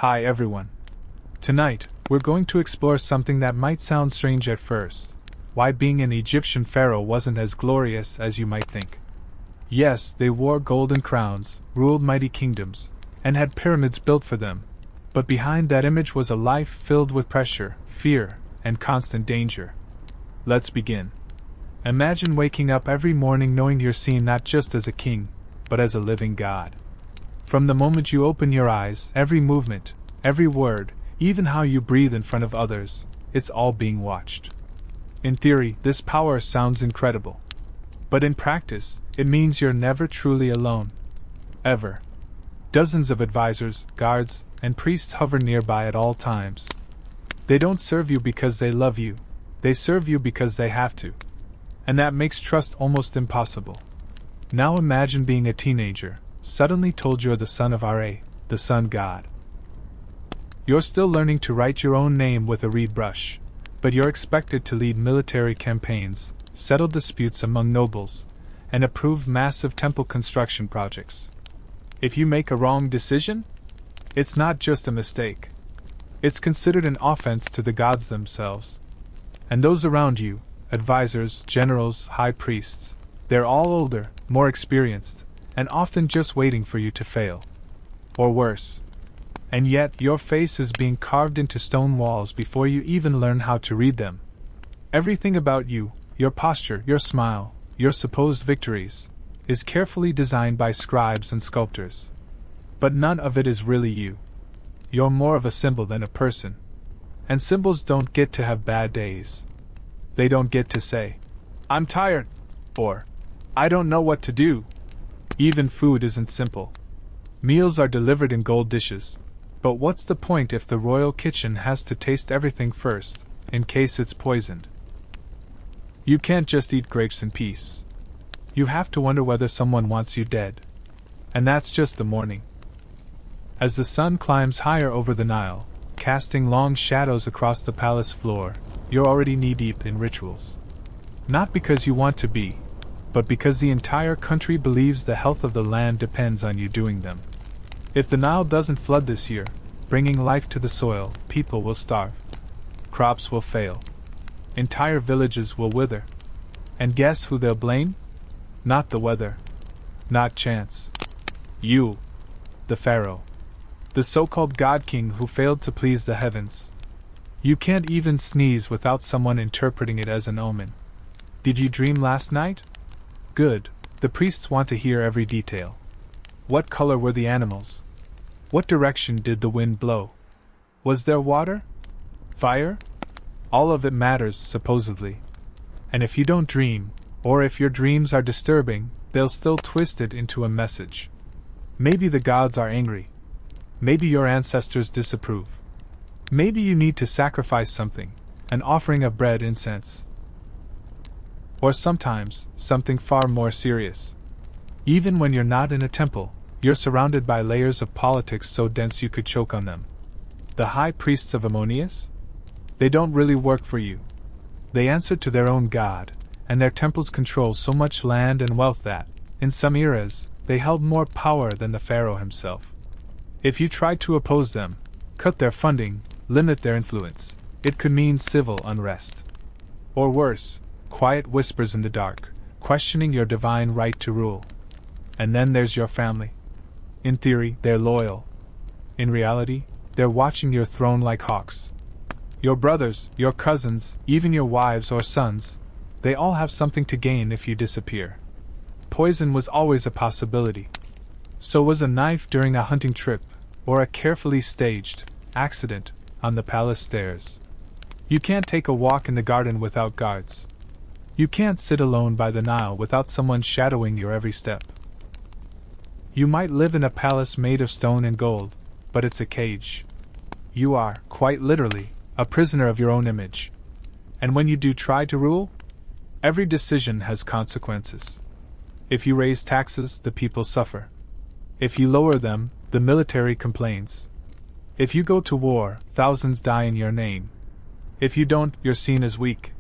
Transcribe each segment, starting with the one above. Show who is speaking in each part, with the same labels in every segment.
Speaker 1: Hi everyone. Tonight, we're going to explore something that might sound strange at first: why being an Egyptian pharaoh wasn't as glorious as you might think. Yes, they wore golden crowns, ruled mighty kingdoms, and had pyramids built for them, but behind that image was a life filled with pressure, fear, and constant danger. Let's begin. Imagine waking up every morning knowing you're seen not just as a king, but as a living god. From the moment you open your eyes, every movement, every word, even how you breathe in front of others, it's all being watched. In theory, this power sounds incredible. But in practice, it means you're never truly alone. Ever. Dozens of advisors, guards, and priests hover nearby at all times. They don't serve you because they love you, they serve you because they have to. And that makes trust almost impossible. Now imagine being a teenager, suddenly told you're the son of Ra, the sun god. You're still learning to write your own name with a reed brush, but you're expected to lead military campaigns, settle disputes among nobles, and approve massive temple construction projects. If you make a wrong decision, it's not just a mistake. It's considered an offense to the gods themselves. And those around you, advisors, generals, high priests, they're all older, more experienced, and often just waiting for you to fail. Or worse. And yet, your face is being carved into stone walls before you even learn how to read them. Everything about you, your posture, your smile, your supposed victories, is carefully designed by scribes and sculptors. But none of it is really you. You're more of a symbol than a person. And symbols don't get to have bad days. They don't get to say, "I'm tired," or "I don't know what to do." Even food isn't simple. Meals are delivered in gold dishes. But what's the point if the royal kitchen has to taste everything first, in case it's poisoned? You can't just eat grapes in peace. You have to wonder whether someone wants you dead. And that's just the morning. As the sun climbs higher over the Nile, casting long shadows across the palace floor, you're already knee-deep in rituals. Not because you want to be, but because the entire country believes the health of the land depends on you doing them. If the Nile doesn't flood this year, bringing life to the soil, people will starve. Crops will fail. Entire villages will wither. And guess who they'll blame? Not the weather. Not chance. You, the Pharaoh. The so-called God-king who failed to please the heavens. You can't even sneeze without someone interpreting it as an omen. Did you dream last night? Good. The priests want to hear every detail. What color were the animals? What direction did the wind blow? Was there water? Fire? All of it matters, supposedly. And if you don't dream, or if your dreams are disturbing, they'll still twist it into a message. Maybe the gods are angry. Maybe your ancestors disapprove. Maybe you need to sacrifice something, an offering of bread, incense. Or sometimes, something far more serious. Even when you're not in a temple, you're surrounded by layers of politics so dense you could choke on them. The high priests of Ammonius? They don't really work for you. They answer to their own god, and their temples control so much land and wealth that, in some eras, they held more power than the pharaoh himself. If you tried to oppose them, cut their funding, limit their influence, it could mean civil unrest. Or worse, quiet whispers in the dark, questioning your divine right to rule. And then there's your family. In theory, they're loyal. In reality, they're watching your throne like hawks. Your brothers, your cousins, even your wives or sons, they all have something to gain if you disappear. Poison was always a possibility. So was a knife during a hunting trip, or a carefully staged accident on the palace stairs. You can't take a walk in the garden without guards. You can't sit alone by the Nile without someone shadowing your every step. You might live in a palace made of stone and gold, but it's a cage. You are, quite literally, a prisoner of your own image. And when you do try to rule, every decision has consequences. If you raise taxes, the people suffer. If you lower them, the military complains. If you go to war, thousands die in your name. If you don't, you're seen as weak.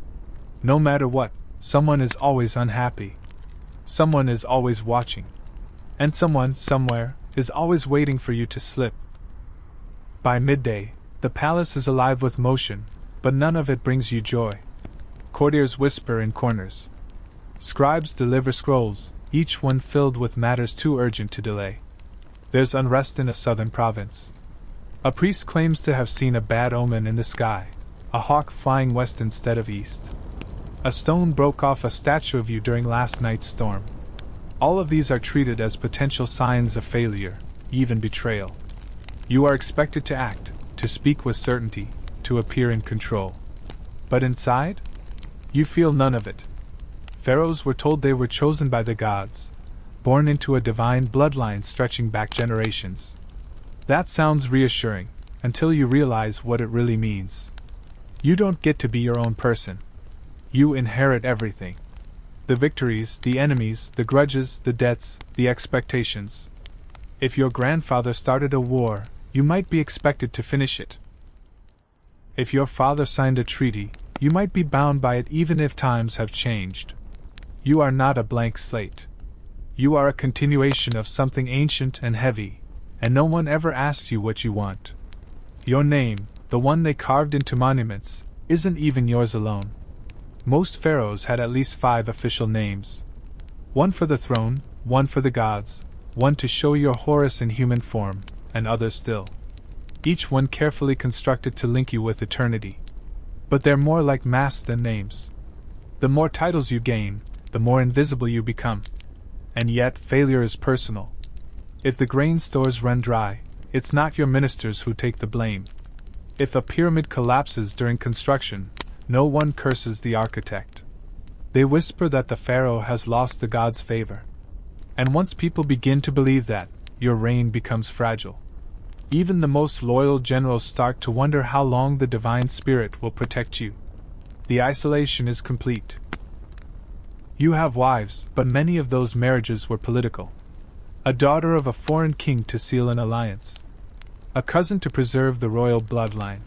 Speaker 1: No matter what, someone is always unhappy. Someone is always watching. And someone, somewhere, is always waiting for you to slip. By midday, the palace is alive with motion, but none of it brings you joy. Courtiers whisper in corners. Scribes deliver scrolls, each one filled with matters too urgent to delay. There's unrest in a southern province. A priest claims to have seen a bad omen in the sky, a hawk flying west instead of east. A stone broke off a statue of you during last night's storm. All of these are treated as potential signs of failure, even betrayal. You are expected to act, to speak with certainty, to appear in control. But inside? You feel none of it. Pharaohs were told they were chosen by the gods, born into a divine bloodline stretching back generations. That sounds reassuring, until you realize what it really means. You don't get to be your own person. You inherit everything. The victories, the enemies, the grudges, the debts, the expectations. If your grandfather started a war, you might be expected to finish it. If your father signed a treaty, you might be bound by it even if times have changed. You are not a blank slate. You are a continuation of something ancient and heavy, and no one ever asks you what you want. Your name, the one they carved into monuments, isn't even yours alone. Most pharaohs had at least 5 official names. One for the throne, one for the gods, one to show your Horus in human form, and others still. Each one carefully constructed to link you with eternity. But they're more like masks than names. The more titles you gain, the more invisible you become. And yet, failure is personal. If the grain stores run dry, it's not your ministers who take the blame. If a pyramid collapses during construction, no one curses the architect. They whisper that the pharaoh has lost the god's favor. And once people begin to believe that, your reign becomes fragile. Even the most loyal generals start to wonder how long the divine spirit will protect you. The isolation is complete. You have wives, but many of those marriages were political. A daughter of a foreign king to seal an alliance. A cousin to preserve the royal bloodline.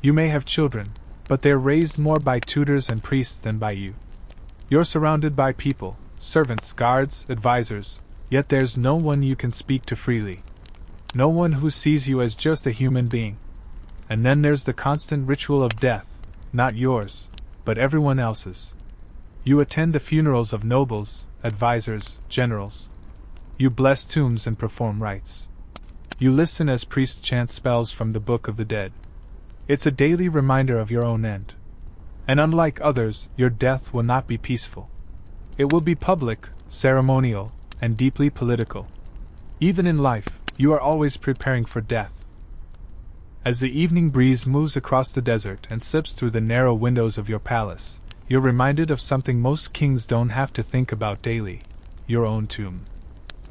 Speaker 1: You may have children, but they're raised more by tutors and priests than by you. You're surrounded by people, servants, guards, advisors, yet there's no one you can speak to freely. No one who sees you as just a human being. And then there's the constant ritual of death, not yours, but everyone else's. You attend the funerals of nobles, advisors, generals. You bless tombs and perform rites. You listen as priests chant spells from the Book of the Dead. It's a daily reminder of your own end. And unlike others, your death will not be peaceful. It will be public, ceremonial, and deeply political. Even in life, you are always preparing for death. As the evening breeze moves across the desert and sips through the narrow windows of your palace, you're reminded of something most kings don't have to think about daily: your own tomb.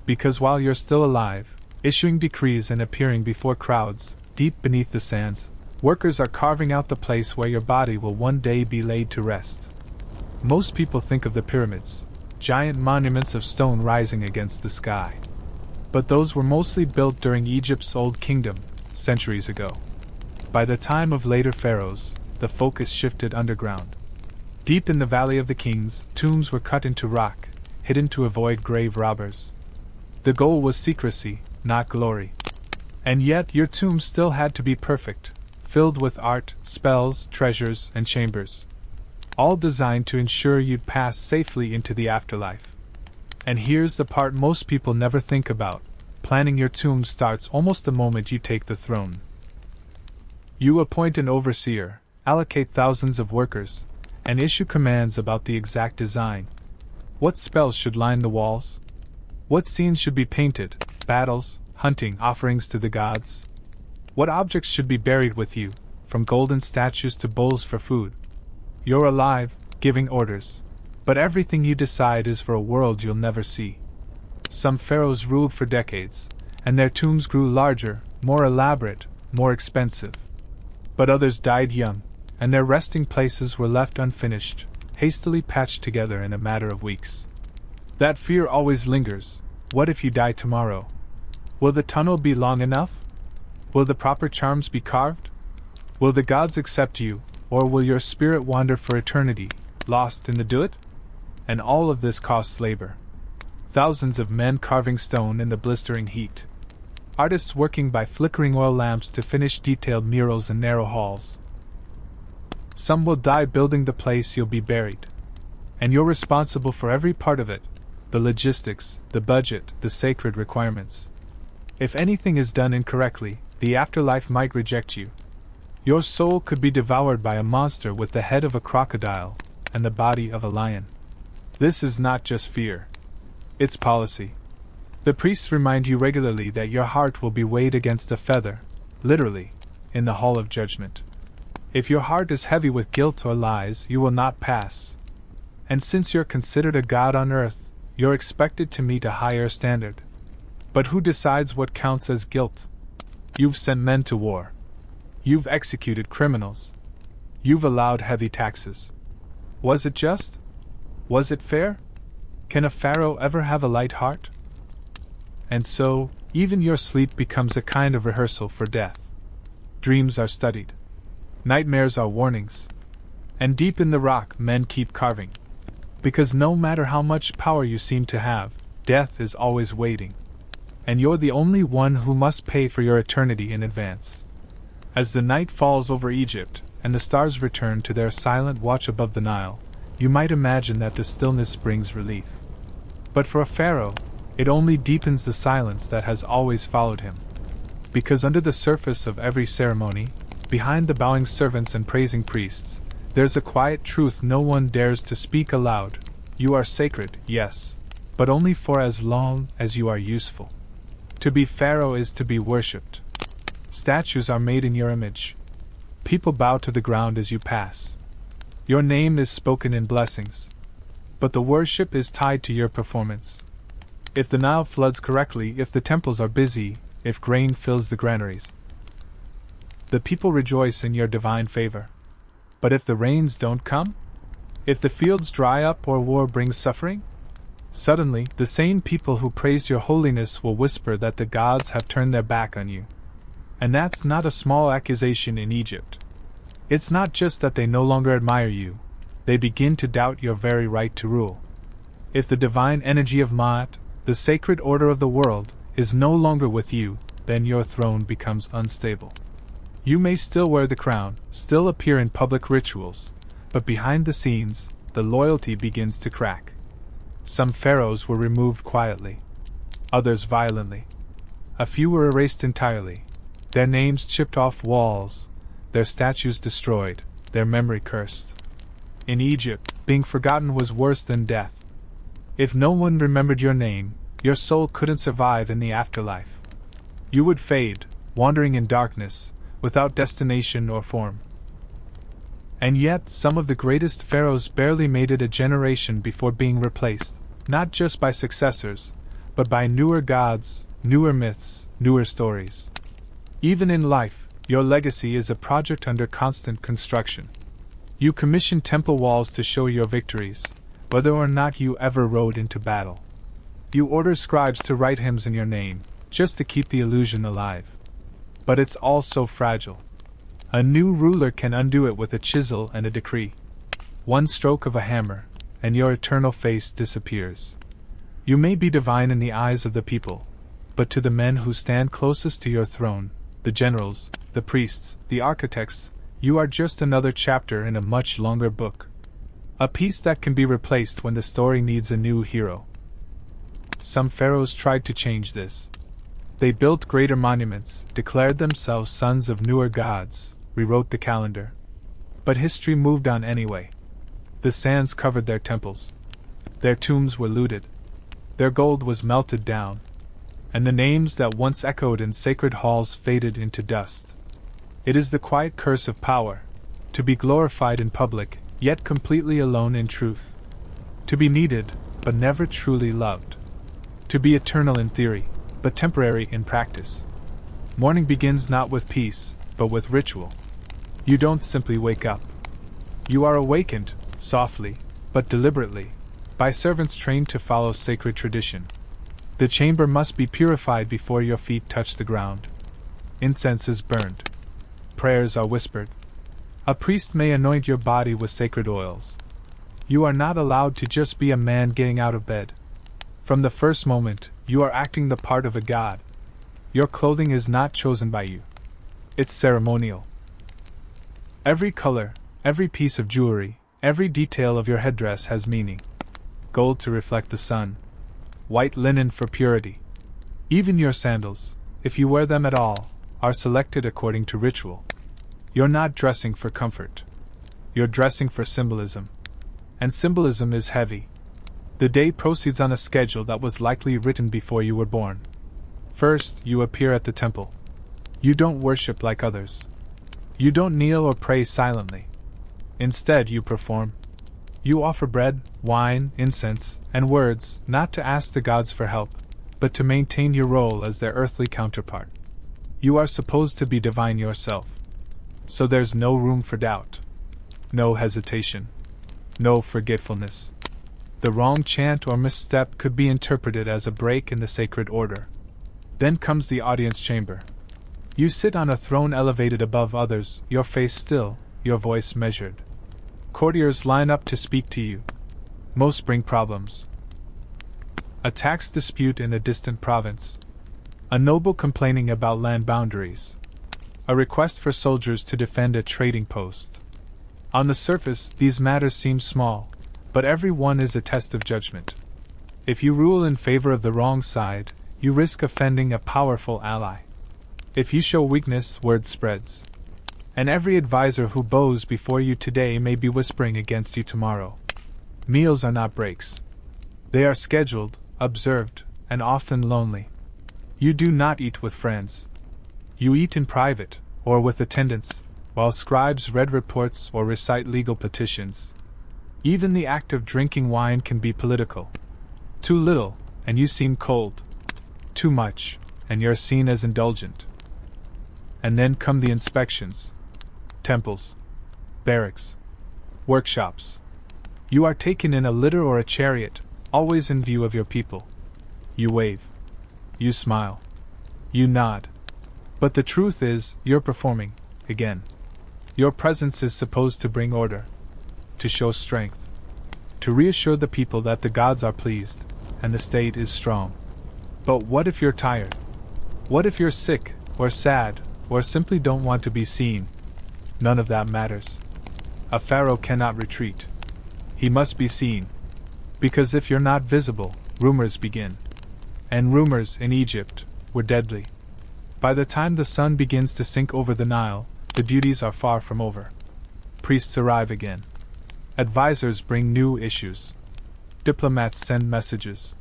Speaker 1: Because while you're still alive, issuing decrees and appearing before crowds, deep beneath the sands, workers are carving out the place where your body will one day be laid to rest. Most people think of the pyramids, giant monuments of stone rising against the sky. But those were mostly built during Egypt's Old Kingdom, centuries ago. By the time of later pharaohs, the focus shifted underground. Deep in the Valley of the Kings, tombs were cut into rock, hidden to avoid grave robbers. The goal was secrecy, not glory. And yet your tomb still had to be perfect, filled with art, spells, treasures, and chambers. All designed to ensure you'd pass safely into the afterlife. And here's the part most people never think about: planning your tomb starts almost the moment you take the throne. You appoint an overseer, allocate thousands of workers, and issue commands about the exact design. What spells should line the walls? What scenes should be painted? Battles, hunting, offerings to the gods? What objects should be buried with you, from golden statues to bowls for food? You're alive, giving orders. But everything you decide is for a world you'll never see. Some pharaohs ruled for decades, and their tombs grew larger, more elaborate, more expensive. But others died young, and their resting places were left unfinished, hastily patched together in a matter of weeks. That fear always lingers. What if you die tomorrow? Will the tunnel be long enough? Will the proper charms be carved? Will the gods accept you, or will your spirit wander for eternity, lost in the do-it? And all of this costs labor. Thousands of men carving stone in the blistering heat. artists working by flickering oil lamps to finish detailed murals in narrow halls. Some will die building the place you'll be buried. And you're responsible for every part of it, the logistics, the budget, the sacred requirements. If anything is done incorrectly, the afterlife might reject you. Your soul could be devoured by a monster with the head of a crocodile and the body of a lion. This is not just fear. It's policy. The priests remind you regularly that your heart will be weighed against a feather, literally, in the hall of judgment. If your heart is heavy with guilt or lies, you will not pass. And since you're considered a god on earth, you're expected to meet a higher standard. But who decides what counts as guilt? You've sent men to war. You've executed criminals. You've allowed heavy taxes. Was it just? Was it fair? Can a pharaoh ever have a light heart? And so, even your sleep becomes a kind of rehearsal for death. Dreams are studied. Nightmares are warnings. And deep in the rock, men keep carving. Because no matter how much power you seem to have, death is always waiting. And you're the only one who must pay for your eternity in advance. As the night falls over Egypt, and the stars return to their silent watch above the Nile, you might imagine that the stillness brings relief. But for a pharaoh, it only deepens the silence that has always followed him. Because under the surface of every ceremony, behind the bowing servants and praising priests, there's a quiet truth no one dares to speak aloud. You are sacred, yes, but only for as long as you are useful. To be pharaoh is to be worshipped. Statues are made in your image. People bow to the ground as you pass. Your name is spoken in blessings. But the worship is tied to your performance. If the Nile floods correctly, if the temples are busy, if grain fills the granaries, the people rejoice in your divine favor. But if the rains don't come? If the fields dry up or war brings suffering? Suddenly, the same people who praised your holiness will whisper that the gods have turned their back on you. And that's not a small accusation in Egypt. It's not just that they no longer admire you, they begin to doubt your very right to rule. If the divine energy of Ma'at, the sacred order of the world, is no longer with you, then your throne becomes unstable. You may still wear the crown, still appear in public rituals, but behind the scenes, the loyalty begins to crack. Some pharaohs were removed quietly, others violently. A few were erased entirely, their names chipped off walls, their statues destroyed, their memory cursed. In Egypt, being forgotten was worse than death. If no one remembered your name, your soul couldn't survive in the afterlife. You would fade, wandering in darkness, without destination or form. And yet, some of the greatest pharaohs barely made it a generation before being replaced, not just by successors, but by newer gods, newer myths, newer stories. Even in life, your legacy is a project under constant construction. You commission temple walls to show your victories, whether or not you ever rode into battle. You order scribes to write hymns in your name, just to keep the illusion alive. But it's all so fragile. A new ruler can undo it with a chisel and a decree. One stroke of a hammer, and your eternal face disappears. You may be divine in the eyes of the people, but to the men who stand closest to your throne, the generals, the priests, the architects, you are just another chapter in a much longer book. A piece that can be replaced when the story needs a new hero. Some pharaohs tried to change this. They built greater monuments, declared themselves sons of newer gods, rewrote the calendar. But history moved on anyway. The sands covered their temples. Their tombs were looted. Their gold was melted down. And the names that once echoed in sacred halls faded into dust. It is the quiet curse of power, to be glorified in public, yet completely alone in truth. To be needed, but never truly loved. To be eternal in theory, but temporary in practice. Morning begins not with peace, but with ritual. You don't simply wake up. You are awakened, softly, but deliberately, by servants trained to follow sacred tradition. The chamber must be purified before your feet touch the ground. Incense is burned. Prayers are whispered. A priest may anoint your body with sacred oils. You are not allowed to just be a man getting out of bed. From the first moment, you are acting the part of a god. Your clothing is not chosen by you. It's ceremonial. Every color, every piece of jewelry, every detail of your headdress has meaning. Gold to reflect the sun. White linen for purity. Even your sandals, if you wear them at all, are selected according to ritual. You're not dressing for comfort. You're dressing for symbolism. And symbolism is heavy. The day proceeds on a schedule that was likely written before you were born. First, you appear at the temple. You don't worship like others. You don't kneel or pray silently. Instead, you perform. You offer bread, wine, incense, and words, not to ask the gods for help, but to maintain your role as their earthly counterpart. You are supposed to be divine yourself. So there's no room for doubt. No hesitation. No forgetfulness. The wrong chant or misstep could be interpreted as a break in the sacred order. Then comes the audience chamber. You sit on a throne elevated above others, your face still, your voice measured. Courtiers line up to speak to you. Most bring problems. A tax dispute in a distant province. A noble complaining about land boundaries. A request for soldiers to defend a trading post. On the surface, these matters seem small, but every one is a test of judgment. If you rule in favor of the wrong side, you risk offending a powerful ally. If you show weakness, word spreads. And every advisor who bows before you today may be whispering against you tomorrow. Meals are not breaks. They are scheduled, observed, and often lonely. You do not eat with friends. You eat in private, or with attendants, while scribes read reports or recite legal petitions. Even the act of drinking wine can be political. Too little, and you seem cold. Too much, and you're seen as indulgent. And then come the inspections. Temples. Barracks. Workshops. You are taken in a litter or a chariot, always in view of your people. You wave. You smile. You nod. But the truth is, you're performing, again. Your presence is supposed to bring order, to show strength, to reassure the people that the gods are pleased, and the state is strong. But what if you're tired? What if you're sick, or sad, or simply don't want to be seen? None of that matters. A pharaoh cannot retreat. He must be seen. Because if you're not visible, rumors begin. And rumors, in Egypt, were deadly. By the time the sun begins to sink over the Nile, the duties are far from over. Priests arrive again. Advisors bring new issues. Diplomats send messages.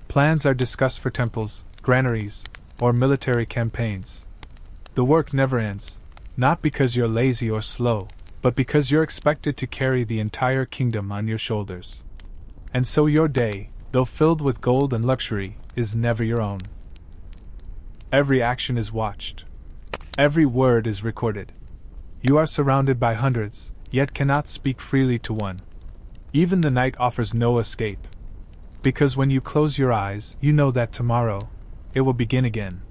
Speaker 1: Plans are discussed for temples, granaries, or military campaigns. The work never ends, not because you're lazy or slow, but because you're expected to carry the entire kingdom on your shoulders. And so your day, though filled with gold and luxury, is never your own. Every action is watched. Every word is recorded. You are surrounded by hundreds, yet cannot speak freely to one. Even the night offers no escape. Because when you close your eyes, you know that tomorrow, it will begin again.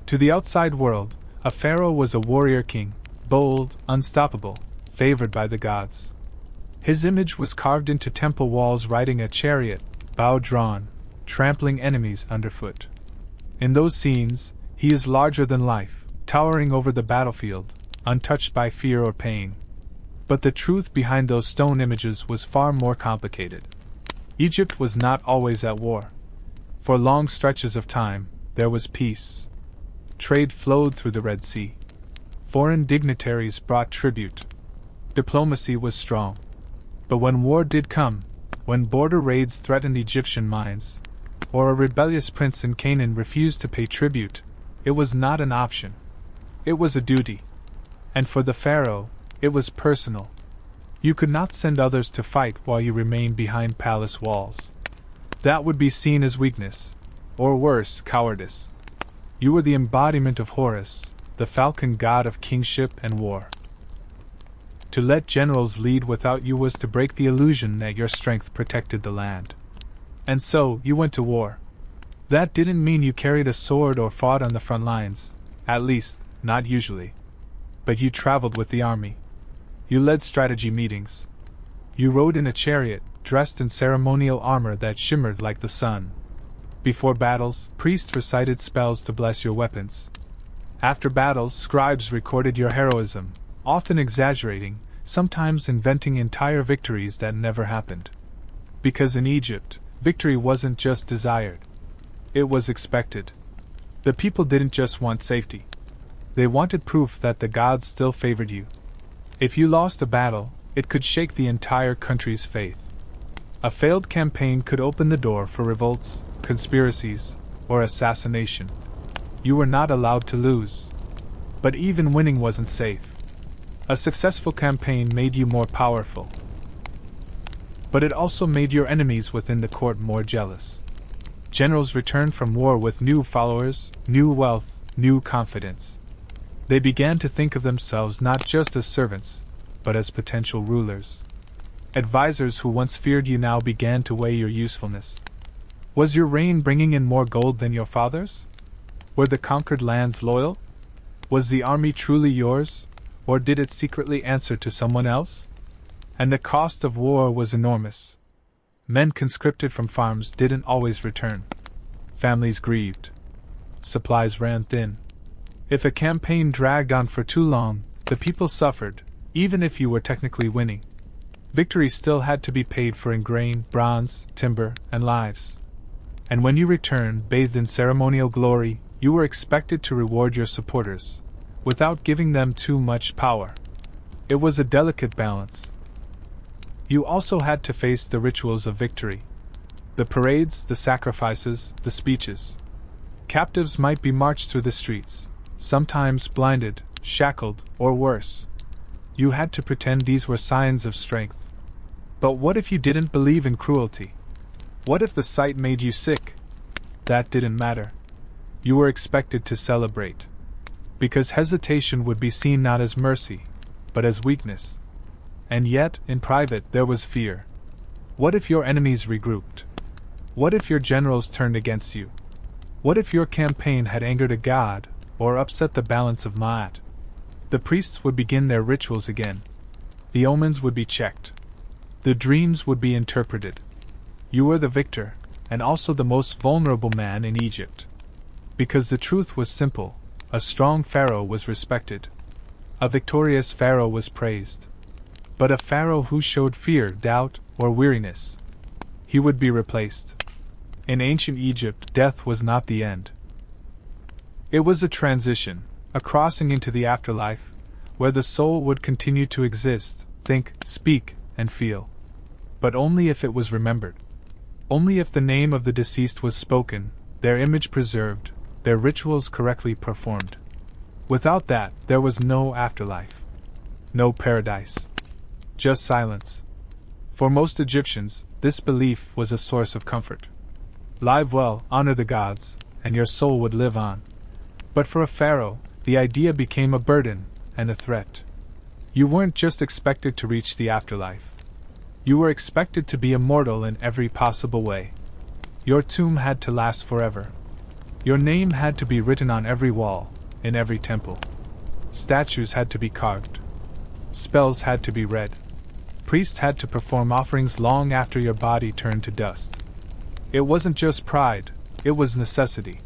Speaker 1: To the outside world, a pharaoh was a warrior king, bold, unstoppable, favored by the gods. His image was carved into temple walls riding a chariot, bow drawn, trampling enemies underfoot. In those scenes, he is larger than life, towering over the battlefield, untouched by fear or pain. But the truth behind those stone images was far more complicated. Egypt was not always at war. For long stretches of time, there was peace. Trade flowed through the Red Sea. Foreign dignitaries brought tribute. Diplomacy was strong. But when war did come, when border raids threatened Egyptian mines, or a rebellious prince in Canaan refused to pay tribute, it was not an option. It was a duty. And for the pharaoh, it was personal. You could not send others to fight while you remained behind palace walls. That would be seen as weakness, or worse, cowardice. You were the embodiment of Horus, the falcon god of kingship and war. To let generals lead without you was to break the illusion that your strength protected the land. And so, you went to war. That didn't mean you carried a sword or fought on the front lines, at least, not usually. But you traveled with the army. You led strategy meetings. You rode in a chariot, dressed in ceremonial armor that shimmered like the sun. Before battles, priests recited spells to bless your weapons. After battles, scribes recorded your heroism, often exaggerating, sometimes inventing entire victories that never happened. Because in Egypt, victory wasn't just desired. It was expected. The people didn't just want safety. They wanted proof that the gods still favored you. If you lost a battle, it could shake the entire country's faith. A failed campaign could open the door for revolts, conspiracies, or assassination. You were not allowed to lose. But even winning wasn't safe. A successful campaign made you more powerful. But it also made your enemies within the court more jealous. Generals returned from war with new followers, new wealth, new confidence. They began to think of themselves not just as servants, but as potential rulers. Advisors who once feared you now began to weigh your usefulness. Was your reign bringing in more gold than your father's? Were the conquered lands loyal? Was the army truly yours, or did it secretly answer to someone else? And the cost of war was enormous. Men conscripted from farms didn't always return. Families grieved. Supplies ran thin. If a campaign dragged on for too long, the people suffered, even if you were technically winning. Victory still had to be paid for in grain, bronze, timber, and lives. And when you returned, bathed in ceremonial glory, you were expected to reward your supporters, without giving them too much power. It was a delicate balance. You also had to face the rituals of victory. The parades, the sacrifices, the speeches. Captives might be marched through the streets, sometimes blinded, shackled, or worse. You had to pretend these were signs of strength. But what if you didn't believe in cruelty? What if the sight made you sick? That didn't matter. You were expected to celebrate. Because hesitation would be seen not as mercy, but as weakness. And yet, in private, there was fear. What if your enemies regrouped? What if your generals turned against you? What if your campaign had angered a god, or upset the balance of Ma'at? The priests would begin their rituals again. The omens would be checked. The dreams would be interpreted. You were the victor, and also the most vulnerable man in Egypt. Because the truth was simple, a strong pharaoh was respected. A victorious pharaoh was praised. But a pharaoh who showed fear, doubt, or weariness, he would be replaced. In ancient Egypt, death was not the end. It was a transition, a crossing into the afterlife, where the soul would continue to exist, think, speak, and feel. But only if it was remembered. Only if the name of the deceased was spoken, their image preserved, their rituals correctly performed. Without that, there was no afterlife. No paradise. Just silence. For most Egyptians, this belief was a source of comfort. Live well, honor the gods, and your soul would live on. But for a pharaoh, the idea became a burden and a threat. You weren't just expected to reach the afterlife. You were expected to be immortal in every possible way. Your tomb had to last forever. Your name had to be written on every wall, in every temple. Statues had to be carved. Spells had to be read. Priests had to perform offerings long after your body turned to dust. It wasn't just pride, it was necessity.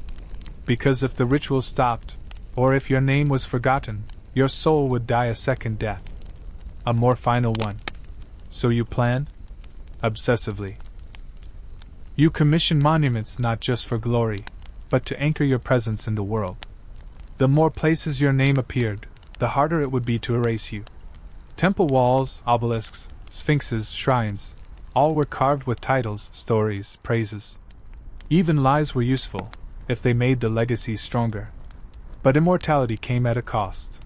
Speaker 1: Because if the ritual stopped, or if your name was forgotten, your soul would die a second death. A more final one. So you planned? Obsessively. You commissioned monuments not just for glory, but to anchor your presence in the world. The more places your name appeared, the harder it would be to erase you. Temple walls, obelisks, sphinxes, shrines, all were carved with titles, stories, praises. Even lies were useful, if they made the legacy stronger. But immortality came at a cost.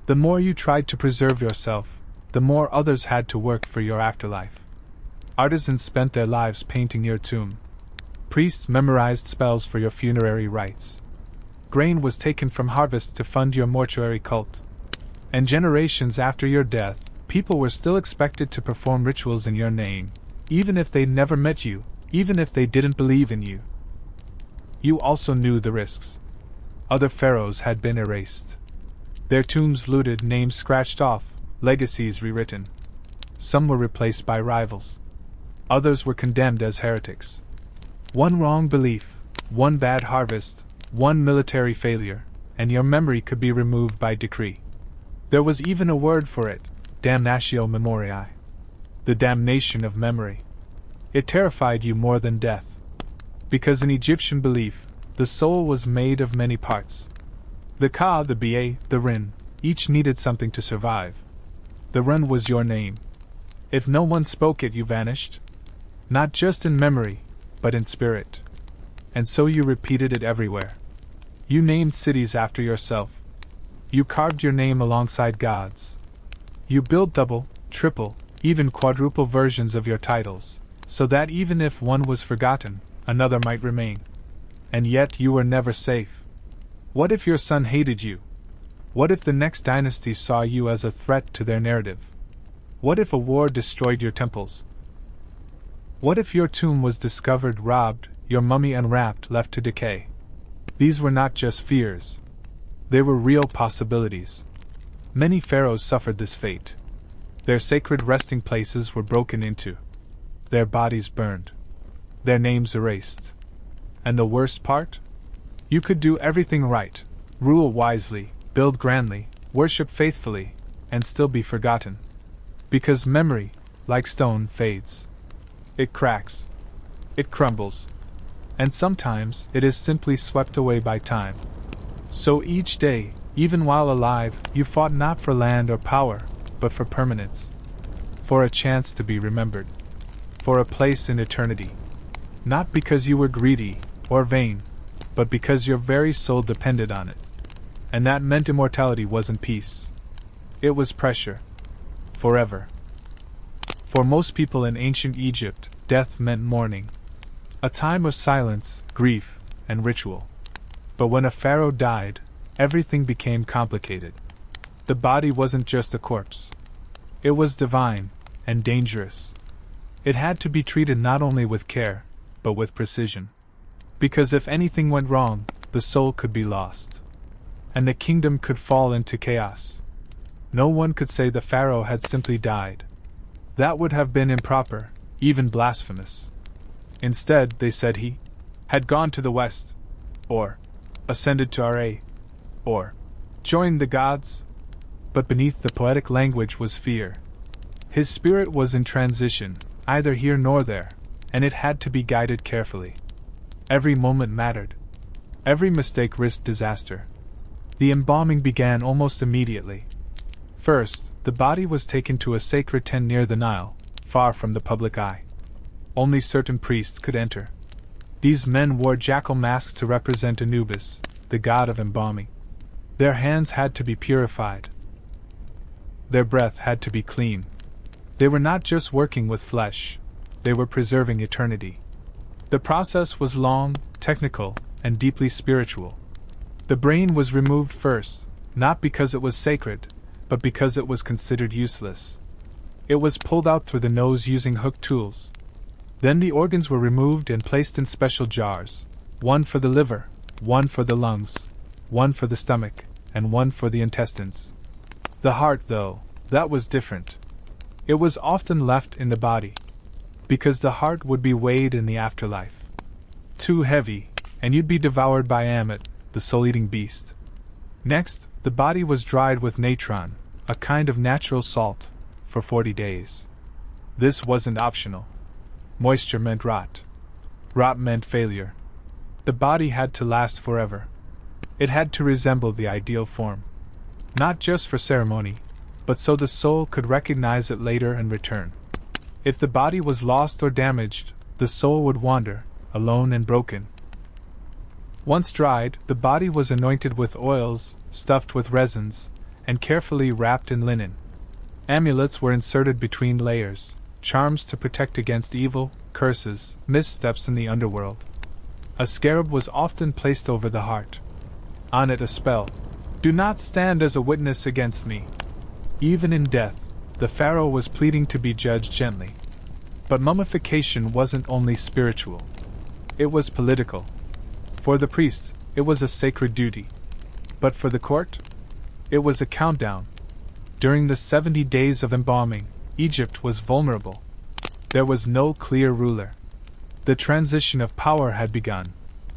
Speaker 1: The more you tried to preserve yourself, the more others had to work for your afterlife. Artisans spent their lives painting your tomb. Priests memorized spells for your funerary rites. Grain was taken from harvests to fund your mortuary cult. And generations after your death, people were still expected to perform rituals in your name, even if they never met you, even if they didn't believe in you. You also knew the risks. Other pharaohs had been erased. Their tombs looted, names scratched off, legacies rewritten. Some were replaced by rivals. Others were condemned as heretics. One wrong belief, One bad harvest, one military failure, and your memory could be removed by decree. There was even a word for it, damnatio memoriae. The damnation of memory. It terrified you more than death. Because in Egyptian belief, the soul was made of many parts. The Ka, the Ba, the Rin, each needed something to survive. The Rin was your name. If no one spoke it, you vanished. Not just in memory, but in spirit. And so you repeated it everywhere. You named cities after yourself. You carved your name alongside God's. You built double, triple, even quadruple versions of your titles, so that even if one was forgotten, another might remain. And yet you were never safe. What if your son hated you? What if the next dynasty saw you as a threat to their narrative? What if a war destroyed your temples? What if your tomb was discovered robbed, your mummy unwrapped, left to decay? These were not just fears. They were real possibilities. Many pharaohs suffered this fate. Their sacred resting places were broken into. Their bodies burned. Their names erased. And the worst part? You could do everything right, rule wisely, build grandly, worship faithfully, and still be forgotten. Because memory, like stone, fades. It cracks. It crumbles. And sometimes it is simply swept away by time. So each day, even while alive, you fought not for land or power, but for permanence. For a chance to be remembered. For a place in eternity. Not because you were greedy or vain, but because your very soul depended on it. And that meant immortality wasn't peace. It was pressure. Forever. For most people in ancient Egypt, death meant mourning. A time of silence, grief, and ritual. But when a pharaoh died, everything became complicated. The body wasn't just a corpse. It was divine and dangerous. It had to be treated not only with care, but with precision. Because if anything went wrong, the soul could be lost. And the kingdom could fall into chaos. No one could say the pharaoh had simply died. That would have been improper, even blasphemous. Instead, they said he had gone to the west, or ascended to Ra, or joined the gods. But beneath the poetic language was fear. His spirit was in transition, either here nor there, and it had to be guided carefully. Every moment mattered. Every mistake risked disaster. The embalming began almost immediately. First, the body was taken to a sacred tent near the Nile, far from the public eye. Only certain priests could enter. These men wore jackal masks to represent Anubis, the god of embalming. Their hands had to be purified. Their breath had to be clean. They were not just working with flesh, they were preserving eternity. The process was long, technical, and deeply spiritual. The brain was removed first, not because it was sacred, but because it was considered useless. It was pulled out through the nose using hooked tools. Then the organs were removed and placed in special jars, one for the liver, one for the lungs, one for the stomach, and one for the intestines. The heart, though, that was different. It was often left in the body, because the heart would be weighed in the afterlife. Too heavy, and you'd be devoured by Ammit, the soul-eating beast. Next, the body was dried with natron, a kind of natural salt, for 40 days. This wasn't optional. Moisture meant rot. Rot meant failure. The body had to last forever. It had to resemble the ideal form. Not just for ceremony, but so the soul could recognize it later and return. If the body was lost or damaged, the soul would wander, alone and broken. Once dried, the body was anointed with oils, stuffed with resins, and carefully wrapped in linen. Amulets were inserted between layers, charms to protect against evil, curses, missteps in the underworld. A scarab was often placed over the heart. On it a spell: "Do not stand as a witness against me." Even in death, the pharaoh was pleading to be judged gently. But mummification wasn't only spiritual. It was political. For the priests, it was a sacred duty. But for the court, it was a countdown. During the 70 days of embalming, Egypt was vulnerable. There was no clear ruler. The transition of power had begun,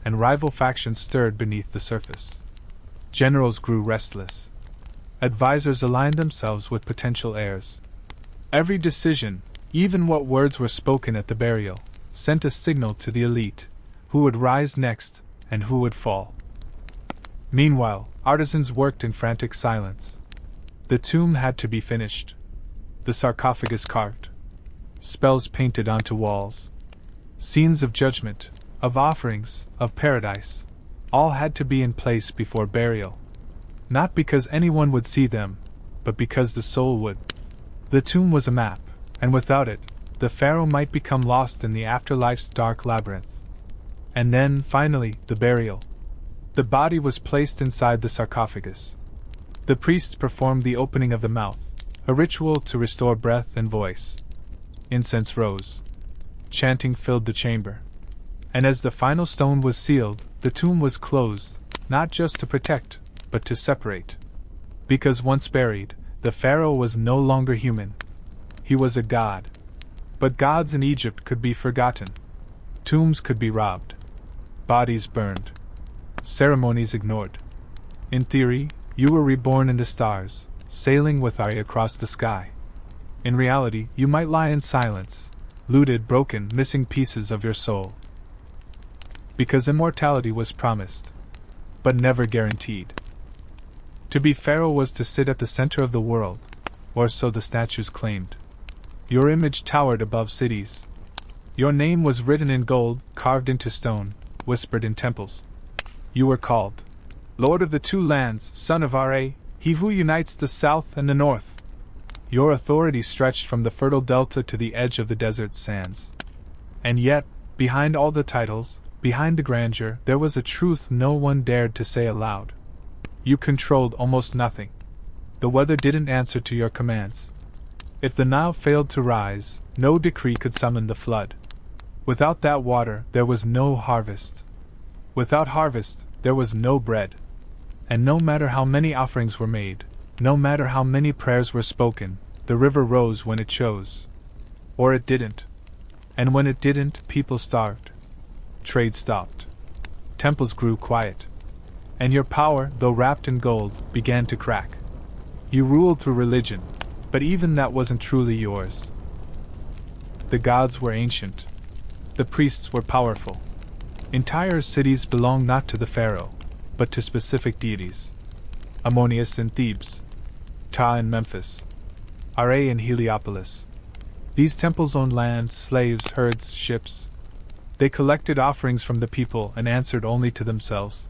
Speaker 1: and rival factions stirred beneath the surface. Generals grew restless. Advisors aligned themselves with potential heirs. Every decision, even what words were spoken at the burial, sent a signal to the elite: who would rise next, and who would fall. Meanwhile, artisans worked in frantic silence. The tomb had to be finished. The sarcophagus carved. Spells painted onto walls. Scenes of judgment, of offerings, of paradise, all had to be in place before burial. Not because anyone would see them, but because the soul would. The tomb was a map, and without it, the pharaoh might become lost in the afterlife's dark labyrinth. And then, finally, the burial. The body was placed inside the sarcophagus. The priests performed the opening of the mouth, a ritual to restore breath and voice. Incense rose. Chanting filled the chamber. And as the final stone was sealed, the tomb was closed, not just to protect, but to separate. Because once buried, the pharaoh was no longer human. He was a god. But gods in Egypt could be forgotten. Tombs could be robbed. Bodies burned. Ceremonies ignored. In theory, you were reborn in the stars, sailing with Ari across the sky. In reality, you might lie in silence, looted, broken, missing pieces of your soul. Because immortality was promised, but never guaranteed. To be pharaoh was to sit at the center of the world, or so the statues claimed. Your image towered above cities. Your name was written in gold, carved into stone, whispered in temples. You were called Lord of the Two Lands, Son of Ra, he who unites the south and the north. Your authority stretched from the fertile delta to the edge of the desert's sands. And yet, behind all the titles, behind the grandeur, there was a truth no one dared to say aloud. You controlled almost nothing. The weather didn't answer to your commands. If the Nile failed to rise, no decree could summon the flood. Without that water, there was no harvest. Without harvest, there was no bread. And no matter how many offerings were made, no matter how many prayers were spoken, the river rose when it chose. Or it didn't. And when it didn't, people starved. Trade stopped. Temples grew quiet. And your power, though wrapped in gold, began to crack. You ruled through religion, but even that wasn't truly yours. The gods were ancient. The priests were powerful. Entire cities belonged not to the pharaoh, but to specific deities. Ammonius in Thebes, Ptah in Memphis, Ra in Heliopolis. These temples owned land, slaves, herds, ships. They collected offerings from the people and answered only to themselves.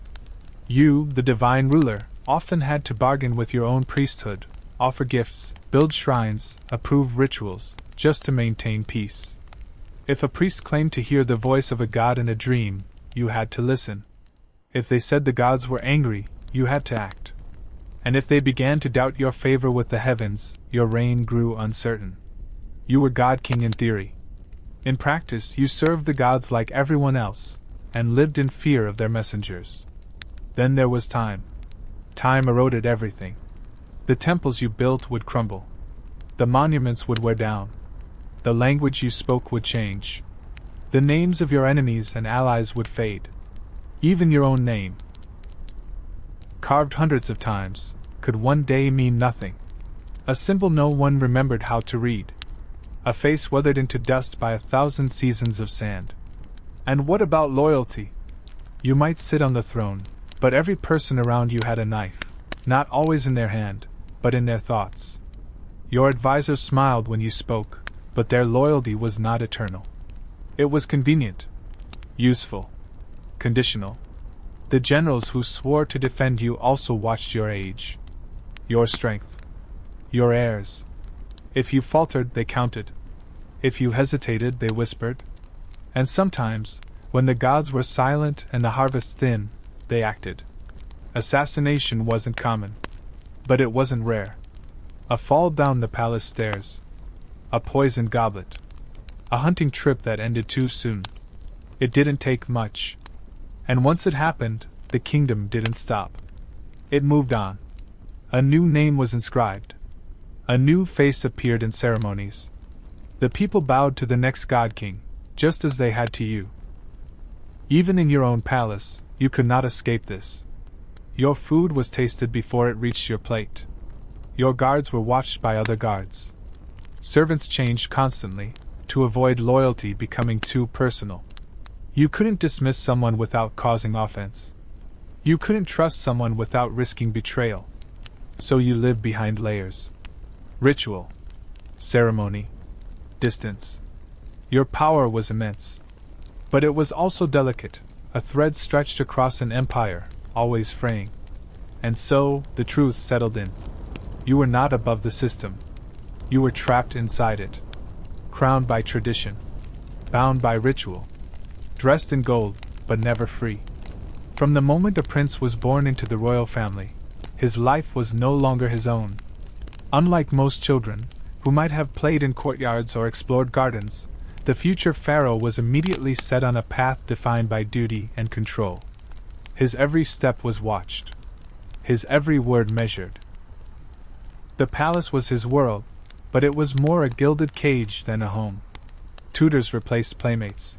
Speaker 1: You, the divine ruler, often had to bargain with your own priesthood, offer gifts, build shrines, approve rituals, just to maintain peace. If a priest claimed to hear the voice of a god in a dream, you had to listen. If they said the gods were angry, you had to act. And if they began to doubt your favor with the heavens, your reign grew uncertain. You were God-king in theory. In practice, you served the gods like everyone else, and lived in fear of their messengers. Then there was time. Time eroded everything. The temples you built would crumble. The monuments would wear down. The language you spoke would change. The names of your enemies and allies would fade. Even your own name, carved hundreds of times, could one day mean nothing. A symbol no one remembered how to read. A face weathered into dust by 1,000 seasons of sand. And what about loyalty? You might sit on the throne, but every person around you had a knife, not always in their hand, but in their thoughts. Your advisors smiled when you spoke, but their loyalty was not eternal. It was convenient, useful, conditional. The generals who swore to defend you also watched your age, your strength, your heirs. If you faltered, they counted. If you hesitated, they whispered. And sometimes, when the gods were silent and the harvest thin, they acted. Assassination wasn't common, but it wasn't rare. A fall down the palace stairs, a poisoned goblet, a hunting trip that ended too soon. It didn't take much. And once it happened, the kingdom didn't stop. It moved on. A new name was inscribed. A new face appeared in ceremonies. The people bowed to the next god king, just as they had to you. Even in your own palace, you could not escape this. Your food was tasted before it reached your plate. Your guards were watched by other guards. Servants changed constantly, to avoid loyalty becoming too personal. You couldn't dismiss someone without causing offense. You couldn't trust someone without risking betrayal. So you lived behind layers. Ritual, ceremony, distance. Your power was immense. But it was also delicate, a thread stretched across an empire, always fraying. And so, the truth settled in. You were not above the system. You were trapped inside it. Crowned by tradition. Bound by ritual. Dressed in gold, but never free. From the moment a prince was born into the royal family, his life was no longer his own. Unlike most children, who might have played in courtyards or explored gardens, the future pharaoh was immediately set on a path defined by duty and control. His every step was watched. His every word measured. The palace was his world, but it was more a gilded cage than a home. Tutors replaced playmates.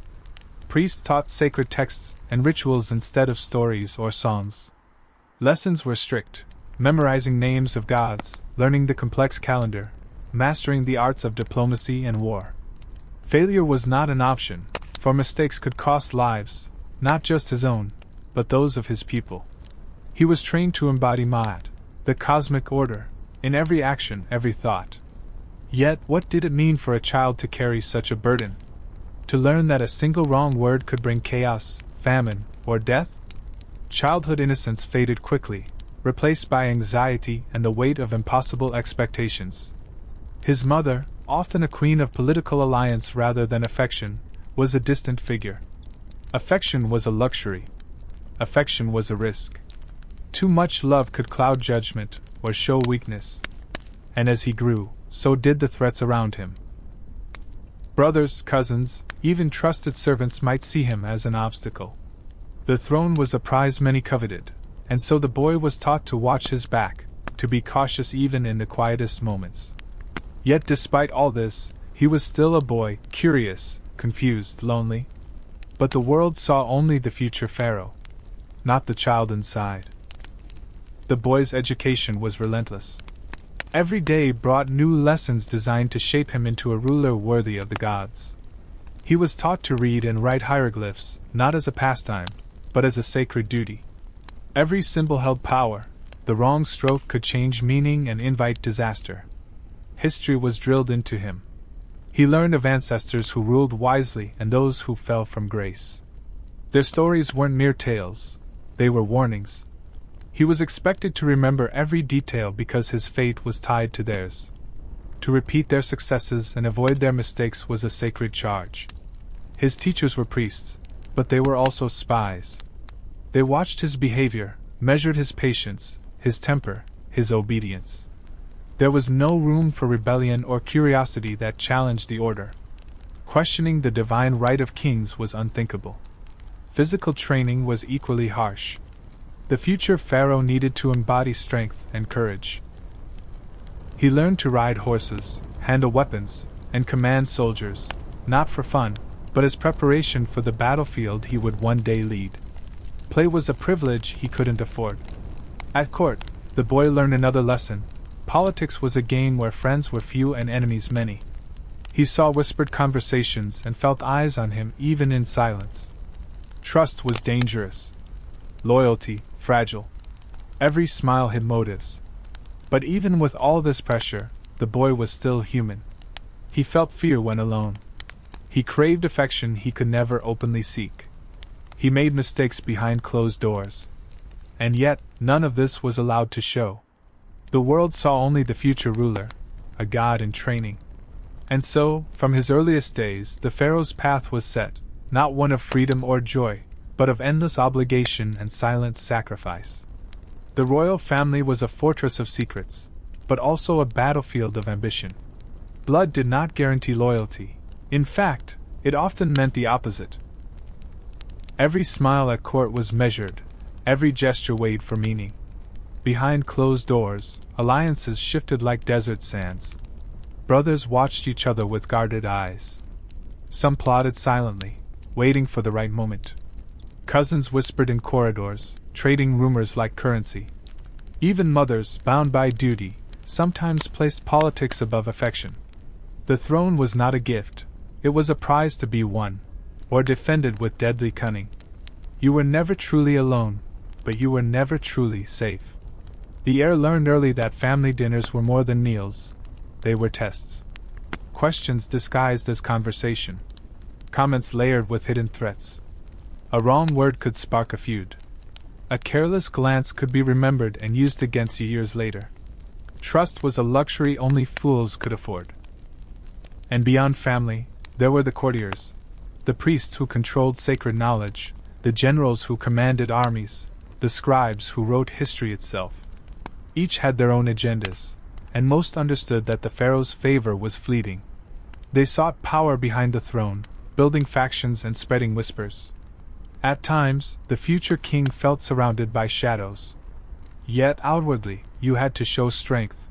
Speaker 1: Priests taught sacred texts and rituals instead of stories or songs. Lessons were strict, memorizing names of gods, learning the complex calendar, mastering the arts of diplomacy and war. Failure was not an option, for mistakes could cost lives, not just his own, but those of his people. He was trained to embody Ma'at, the cosmic order, in every action, every thought. Yet, what did it mean for a child to carry such a burden? To learn that a single wrong word could bring chaos, famine, or death? Childhood innocence faded quickly, replaced by anxiety and the weight of impossible expectations. His mother, often a queen of political alliance rather than affection, was a distant figure. Affection was a luxury. Affection was a risk. Too much love could cloud judgment or show weakness. And as he grew, so did the threats around him. Brothers, cousins, even trusted servants might see him as an obstacle. The throne was a prize many coveted, and so the boy was taught to watch his back, to be cautious even in the quietest moments. Yet despite all this, he was still a boy, curious, confused, lonely. But the world saw only the future pharaoh, not the child inside. The boy's education was relentless. Every day brought new lessons designed to shape him into a ruler worthy of the gods. He was taught to read and write hieroglyphs, not as a pastime, but as a sacred duty. Every symbol held power. The wrong stroke could change meaning and invite disaster. History was drilled into him. He learned of ancestors who ruled wisely and those who fell from grace. Their stories weren't mere tales, they were warnings. He was expected to remember every detail because his fate was tied to theirs. To repeat their successes and avoid their mistakes was a sacred charge. His teachers were priests, but they were also spies. They watched his behavior, measured his patience, his temper, his obedience. There was no room for rebellion or curiosity that challenged the order. Questioning the divine right of kings was unthinkable. Physical training was equally harsh. The future pharaoh needed to embody strength and courage. He learned to ride horses, handle weapons, and command soldiers, not for fun, but as preparation for the battlefield he would one day lead. Play was a privilege he couldn't afford. At court, the boy learned another lesson. Politics was a game where friends were few and enemies many. He saw whispered conversations and felt eyes on him even in silence. Trust was dangerous. Loyalty, fragile. Every smile hid motives. But even with all this pressure, the boy was still human. He felt fear when alone. He craved affection he could never openly seek. He made mistakes behind closed doors. And yet, none of this was allowed to show. The world saw only the future ruler, a god in training. And so, from his earliest days, the pharaoh's path was set, not one of freedom or joy, but of endless obligation and silent sacrifice. The royal family was a fortress of secrets, but also a battlefield of ambition. Blood did not guarantee loyalty. In fact, it often meant the opposite. Every smile at court was measured, every gesture weighed for meaning. Behind closed doors, alliances shifted like desert sands. Brothers watched each other with guarded eyes. Some plotted silently, waiting for the right moment. Cousins whispered in corridors, trading rumors like currency. Even mothers, bound by duty, sometimes placed politics above affection. The throne was not a gift, it was a prize to be won, or defended with deadly cunning. You were never truly alone, but you were never truly safe. The heir learned early that family dinners were more than meals, they were tests. Questions disguised as conversation. Comments layered with hidden threats. A wrong word could spark a feud. A careless glance could be remembered and used against you years later. Trust was a luxury only fools could afford. And beyond family, there were the courtiers, the priests who controlled sacred knowledge, the generals who commanded armies, the scribes who wrote history itself. Each had their own agendas, and most understood that the pharaoh's favor was fleeting. They sought power behind the throne, building factions and spreading whispers. At times, the future king felt surrounded by shadows. Yet outwardly, you had to show strength.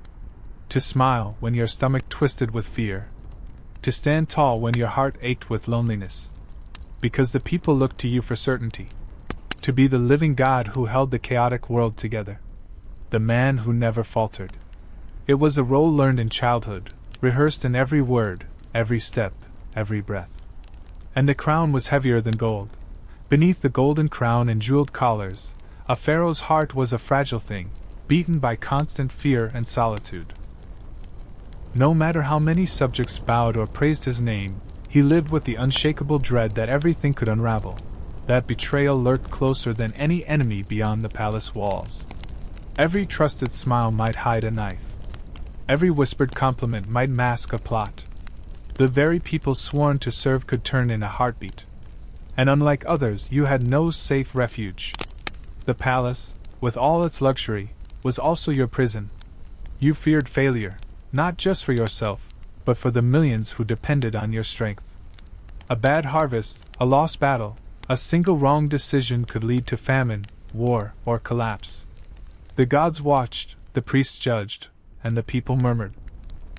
Speaker 1: To smile when your stomach twisted with fear. To stand tall when your heart ached with loneliness. Because the people looked to you for certainty. To be the living God who held the chaotic world together. The man who never faltered. It was a role learned in childhood, rehearsed in every word, every step, every breath. And the crown was heavier than gold. Beneath the golden crown and jeweled collars, a pharaoh's heart was a fragile thing, beaten by constant fear and solitude. No matter how many subjects bowed or praised his name, he lived with the unshakable dread that everything could unravel, that betrayal lurked closer than any enemy beyond the palace walls. Every trusted smile might hide a knife. Every whispered compliment might mask a plot. The very people sworn to serve could turn in a heartbeat. And unlike others, you had no safe refuge. The palace, with all its luxury, was also your prison. You feared failure, not just for yourself, but for the millions who depended on your strength. A bad harvest, a lost battle, a single wrong decision could lead to famine, war, or collapse. The gods watched, the priests judged, and the people murmured.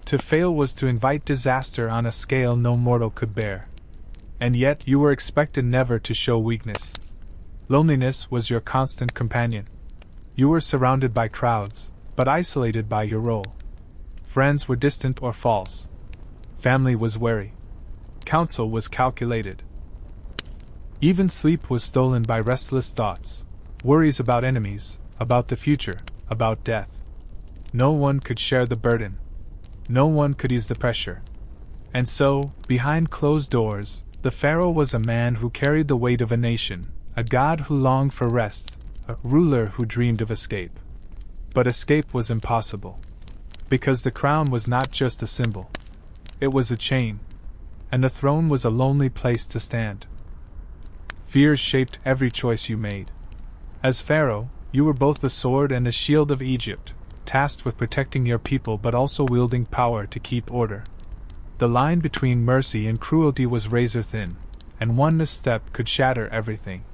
Speaker 1: To fail was to invite disaster on a scale no mortal could bear. And yet you were expected never to show weakness. Loneliness was your constant companion. You were surrounded by crowds, but isolated by your role. Friends were distant or false. Family was wary. Counsel was calculated. Even sleep was stolen by restless thoughts, worries about enemies, about the future, about death. No one could share the burden. No one could ease the pressure. And so, behind closed doors, the pharaoh was a man who carried the weight of a nation, a god who longed for rest, a ruler who dreamed of escape. But escape was impossible. Because the crown was not just a symbol. It was a chain. And the throne was a lonely place to stand. Fears shaped every choice you made. As pharaoh, you were both the sword and the shield of Egypt, tasked with protecting your people but also wielding power to keep order. The line between mercy and cruelty was razor thin, and one misstep could shatter everything.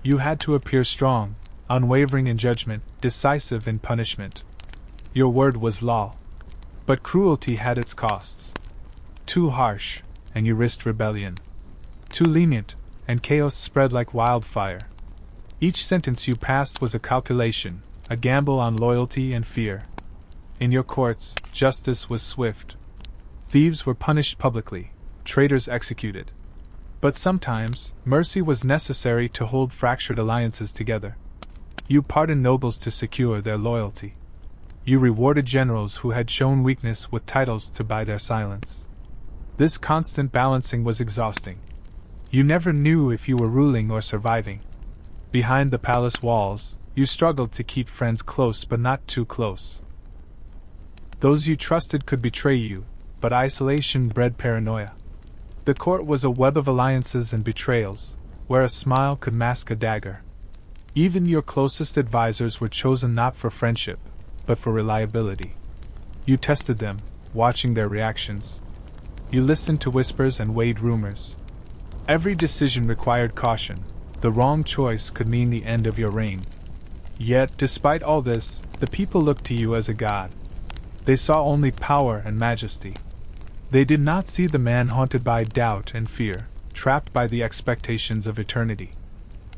Speaker 1: You had to appear strong, unwavering in judgment, decisive in punishment. Your word was law. But cruelty had its costs. Too harsh, and you risked rebellion. Too lenient, and chaos spread like wildfire. Each sentence you passed was a calculation, a gamble on loyalty and fear. In your courts, justice was swift. Thieves were punished publicly, traitors executed. But sometimes, mercy was necessary to hold fractured alliances together. You pardoned nobles to secure their loyalty. You rewarded generals who had shown weakness with titles to buy their silence. This constant balancing was exhausting. You never knew if you were ruling or surviving. Behind the palace walls, you struggled to keep friends close but not too close. Those you trusted could betray you, but isolation bred paranoia. The court was a web of alliances and betrayals, where a smile could mask a dagger. Even your closest advisors were chosen not for friendship, but for reliability. You tested them, watching their reactions. You listened to whispers and weighed rumors. Every decision required caution. The wrong choice could mean the end of your reign. Yet, despite all this, the people looked to you as a god. They saw only power and majesty. They did not see the man haunted by doubt and fear, trapped by the expectations of eternity.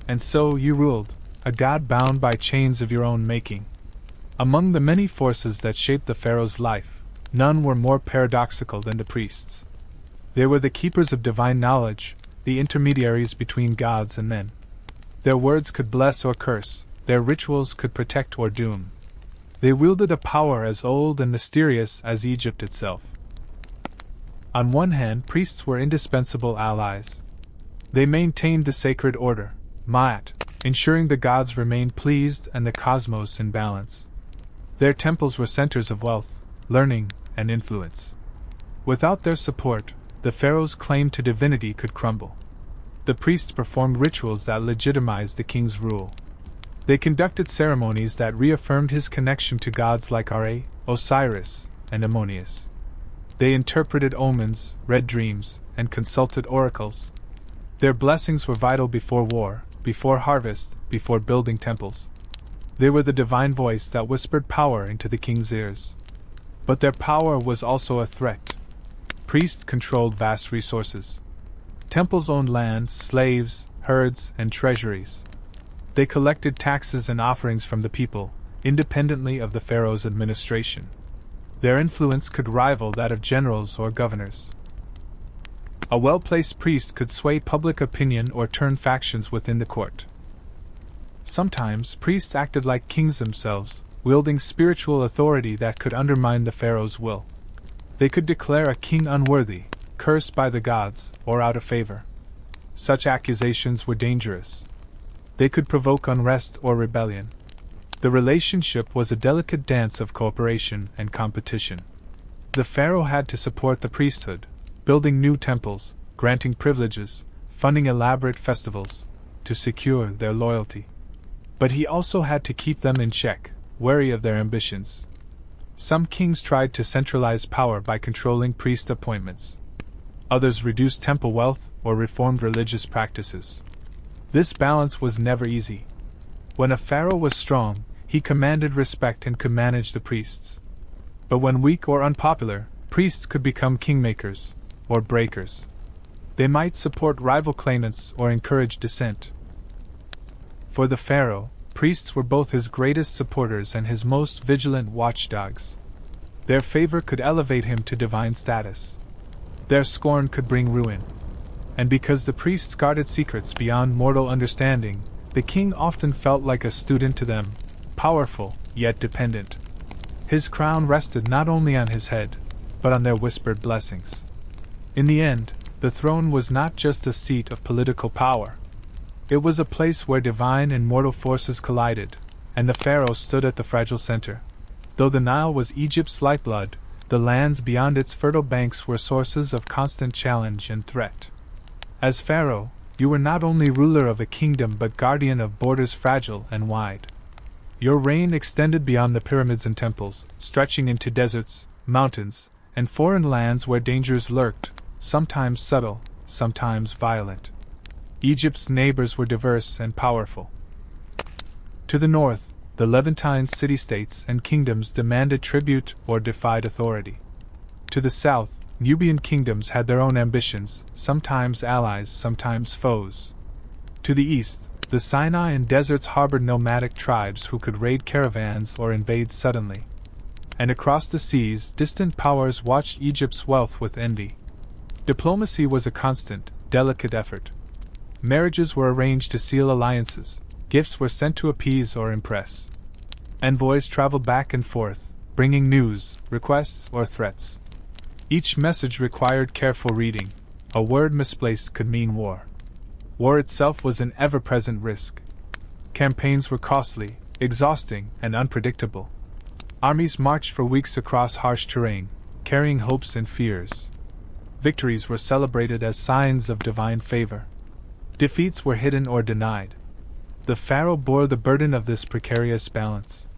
Speaker 1: And so you ruled, a god bound by chains of your own making. Among the many forces that shaped the pharaoh's life, none were more paradoxical than the priests. They were the keepers of divine knowledge, the intermediaries between gods and men. Their words could bless or curse, their rituals could protect or doom. They wielded a power as old and mysterious as Egypt itself. On one hand, priests were indispensable allies. They maintained the sacred order, Ma'at, ensuring the gods remained pleased and the cosmos in balance. Their temples were centers of wealth, learning, and influence. Without their support, the pharaoh's claim to divinity could crumble. The priests performed rituals that legitimized the king's rule. They conducted ceremonies that reaffirmed his connection to gods like Ra, Osiris, and Ammonius. They interpreted omens, read dreams, and consulted oracles. Their blessings were vital before war, before harvest, before building temples. They were the divine voice that whispered power into the king's ears. But their power was also a threat. Priests controlled vast resources. Temples owned land, slaves, herds, and treasuries. They collected taxes and offerings from the people, independently of the pharaoh's administration. Their influence could rival that of generals or governors. A well-placed priest could sway public opinion or turn factions within the court. Sometimes, priests acted like kings themselves, wielding spiritual authority that could undermine the pharaoh's will. They could declare a king unworthy, cursed by the gods, or out of favor. Such accusations were dangerous. They could provoke unrest or rebellion. The relationship was a delicate dance of cooperation and competition. The pharaoh had to support the priesthood, building new temples, granting privileges, funding elaborate festivals, to secure their loyalty. But he also had to keep them in check, wary of their ambitions. Some kings tried to centralize power by controlling priest appointments. Others reduced temple wealth or reformed religious practices. This balance was never easy. When a pharaoh was strong, he commanded respect and could manage the priests. But when weak or unpopular, priests could become kingmakers, or breakers. They might support rival claimants or encourage dissent. For the pharaoh, priests were both his greatest supporters and his most vigilant watchdogs. Their favor could elevate him to divine status. Their scorn could bring ruin. And because the priests guarded secrets beyond mortal understanding, the king often felt like a student to them, powerful, yet dependent. His crown rested not only on his head, but on their whispered blessings. In the end, the throne was not just a seat of political power. It was a place where divine and mortal forces collided, and the pharaoh stood at the fragile center. Though the Nile was Egypt's lifeblood, the lands beyond its fertile banks were sources of constant challenge and threat. As pharaoh, you were not only ruler of a kingdom but guardian of borders fragile and wide. Your reign extended beyond the pyramids and temples, stretching into deserts, mountains, and foreign lands where dangers lurked, sometimes subtle, sometimes violent. Egypt's neighbors were diverse and powerful. To the north, the Levantine city-states and kingdoms demanded tribute or defied authority. To the south, Nubian kingdoms had their own ambitions, sometimes allies, sometimes foes. To the east, the Sinai and deserts harbored nomadic tribes who could raid caravans or invade suddenly. And across the seas, distant powers watched Egypt's wealth with envy. Diplomacy was a constant, delicate effort. Marriages were arranged to seal alliances, gifts were sent to appease or impress. Envoys traveled back and forth, bringing news, requests, or threats. Each message required careful reading. A word misplaced could mean war. War itself was an ever-present risk. Campaigns were costly, exhausting, and unpredictable. Armies marched for weeks across harsh terrain, carrying hopes and fears. Victories were celebrated as signs of divine favor. Defeats were hidden or denied. The pharaoh bore the burden of this precarious balance.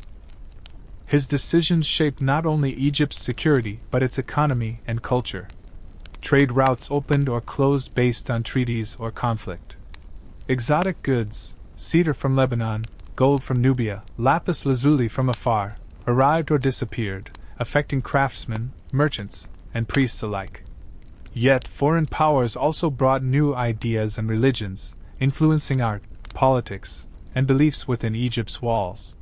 Speaker 1: His decisions shaped not only Egypt's security but its economy and culture. Trade routes opened or closed based on treaties or conflict. Exotic goods, cedar from Lebanon, gold from Nubia, lapis lazuli from afar, arrived or disappeared, affecting craftsmen, merchants, and priests alike. Yet foreign powers also brought new ideas and religions, influencing art, politics, and beliefs within Egypt's walls.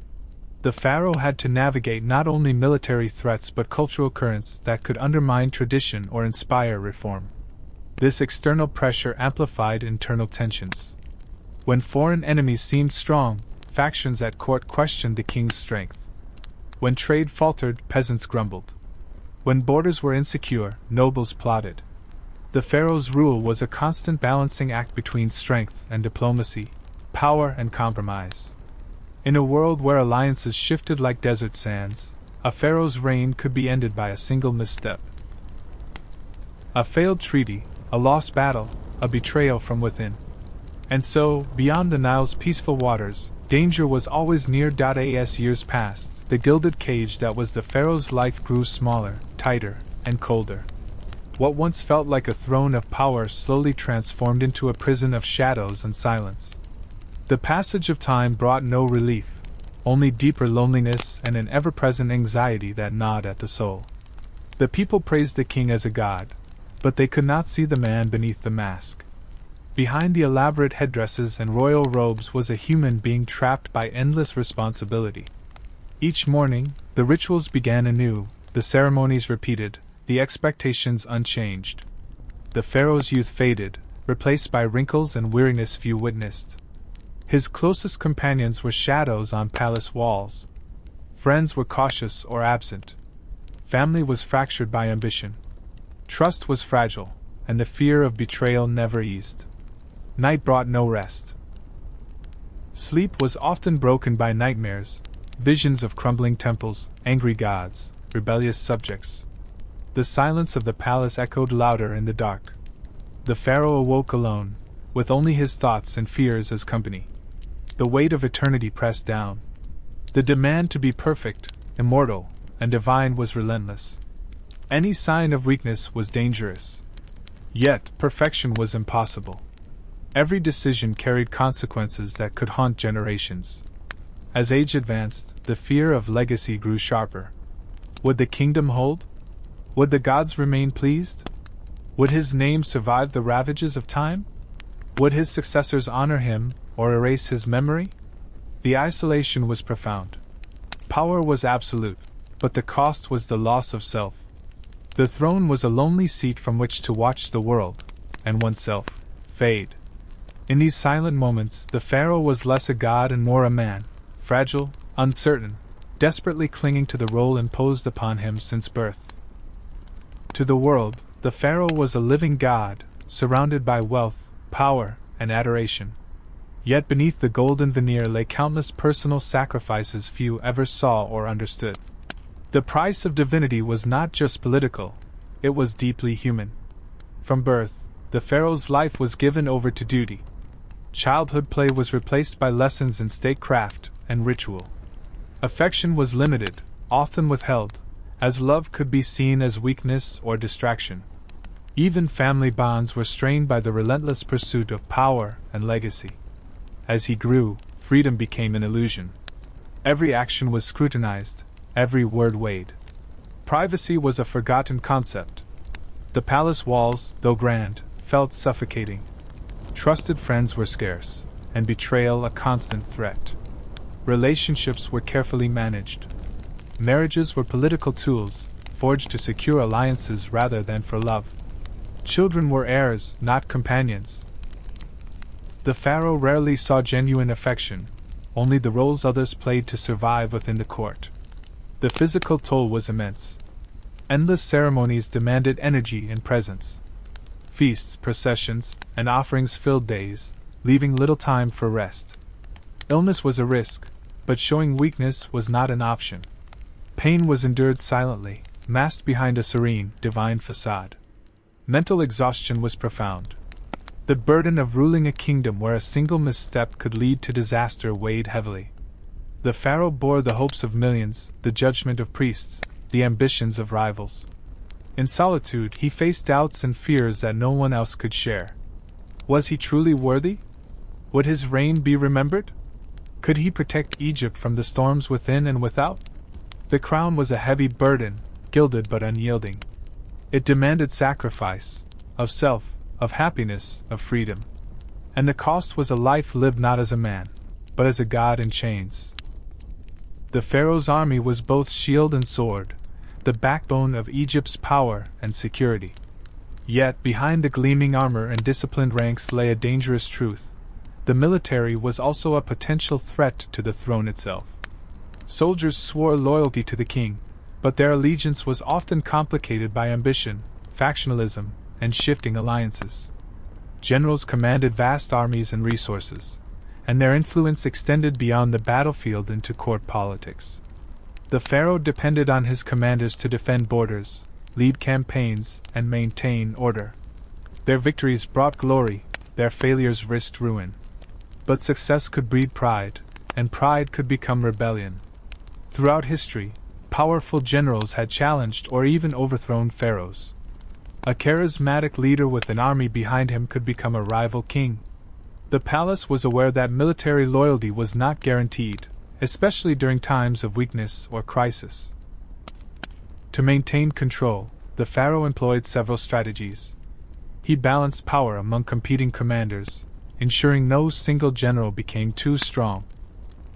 Speaker 1: The pharaoh had to navigate not only military threats but cultural currents that could undermine tradition or inspire reform. This external pressure amplified internal tensions. When foreign enemies seemed strong, factions at court questioned the king's strength. When trade faltered, peasants grumbled. When borders were insecure, nobles plotted. The pharaoh's rule was a constant balancing act between strength and diplomacy, power and compromise. In a world where alliances shifted like desert sands, a pharaoh's reign could be ended by a single misstep. A failed treaty, a lost battle, a betrayal from within. And so, beyond the Nile's peaceful waters, danger was always near. As years passed, the gilded cage that was the pharaoh's life grew smaller, tighter, and colder. What once felt like a throne of power slowly transformed into a prison of shadows and silence. The passage of time brought no relief, only deeper loneliness and an ever-present anxiety that gnawed at the soul. The people praised the king as a god, but they could not see the man beneath the mask. Behind the elaborate headdresses and royal robes was a human being trapped by endless responsibility. Each morning, the rituals began anew, the ceremonies repeated, the expectations unchanged. The pharaoh's youth faded, replaced by wrinkles and weariness few witnessed. His closest companions were shadows on palace walls. Friends were cautious or absent. Family was fractured by ambition. Trust was fragile, and the fear of betrayal never eased. Night brought no rest. Sleep was often broken by nightmares, visions of crumbling temples, angry gods, rebellious subjects. The silence of the palace echoed louder in the dark. The pharaoh awoke alone, with only his thoughts and fears as company. The weight of eternity pressed down. The demand to be perfect, immortal, and divine was relentless. Any sign of weakness was dangerous. Yet, perfection was impossible. Every decision carried consequences that could haunt generations. As age advanced, the fear of legacy grew sharper. Would the kingdom hold? Would the gods remain pleased? Would his name survive the ravages of time? Would his successors honor him, or erase his memory? The isolation was profound. Power was absolute, but the cost was the loss of self. The throne was a lonely seat from which to watch the world, and oneself, fade. In these silent moments, the pharaoh was less a god and more a man, fragile, uncertain, desperately clinging to the role imposed upon him since birth. To the world, the pharaoh was a living god, surrounded by wealth, power, and adoration. Yet beneath the golden veneer lay countless personal sacrifices few ever saw or understood. The price of divinity was not just political, it was deeply human. From birth, the pharaoh's life was given over to duty. Childhood play was replaced by lessons in statecraft and ritual. Affection was limited, often withheld, as love could be seen as weakness or distraction. Even family bonds were strained by the relentless pursuit of power and legacy. As he grew, freedom became an illusion. Every action was scrutinized, every word weighed. Privacy was a forgotten concept. The palace walls, though grand, felt suffocating. Trusted friends were scarce, and betrayal a constant threat. Relationships were carefully managed. Marriages were political tools, forged to secure alliances rather than for love. Children were heirs, not companions. The pharaoh rarely saw genuine affection, only the roles others played to survive within the court. The physical toll was immense. Endless ceremonies demanded energy and presence. Feasts, processions, and offerings filled days, leaving little time for rest. Illness was a risk, but showing weakness was not an option. Pain was endured silently, masked behind a serene, divine facade. Mental exhaustion was profound. The burden of ruling a kingdom where a single misstep could lead to disaster weighed heavily. The pharaoh bore the hopes of millions, the judgment of priests, the ambitions of rivals. In solitude, he faced doubts and fears that no one else could share. Was he truly worthy? Would his reign be remembered? Could he protect Egypt from the storms within and without? The crown was a heavy burden, gilded but unyielding. It demanded sacrifice, of self, of happiness, of freedom. And the cost was a life lived not as a man, but as a god in chains. The Pharaoh's army was both shield and sword, the backbone of Egypt's power and security. Yet, behind the gleaming armor and disciplined ranks lay a dangerous truth. The military was also a potential threat to the throne itself. Soldiers swore loyalty to the king, but their allegiance was often complicated by ambition, factionalism, and shifting alliances. Generals commanded vast armies and resources, and their influence extended beyond the battlefield into court politics. The pharaoh depended on his commanders to defend borders, lead campaigns, and maintain order. Their victories brought glory, their failures risked ruin. But success could breed pride, and pride could become rebellion. Throughout history, powerful generals had challenged or even overthrown pharaohs. A charismatic leader with an army behind him could become a rival king. The palace was aware that military loyalty was not guaranteed, especially during times of weakness or crisis. To maintain control, the pharaoh employed several strategies. He balanced power among competing commanders, ensuring no single general became too strong.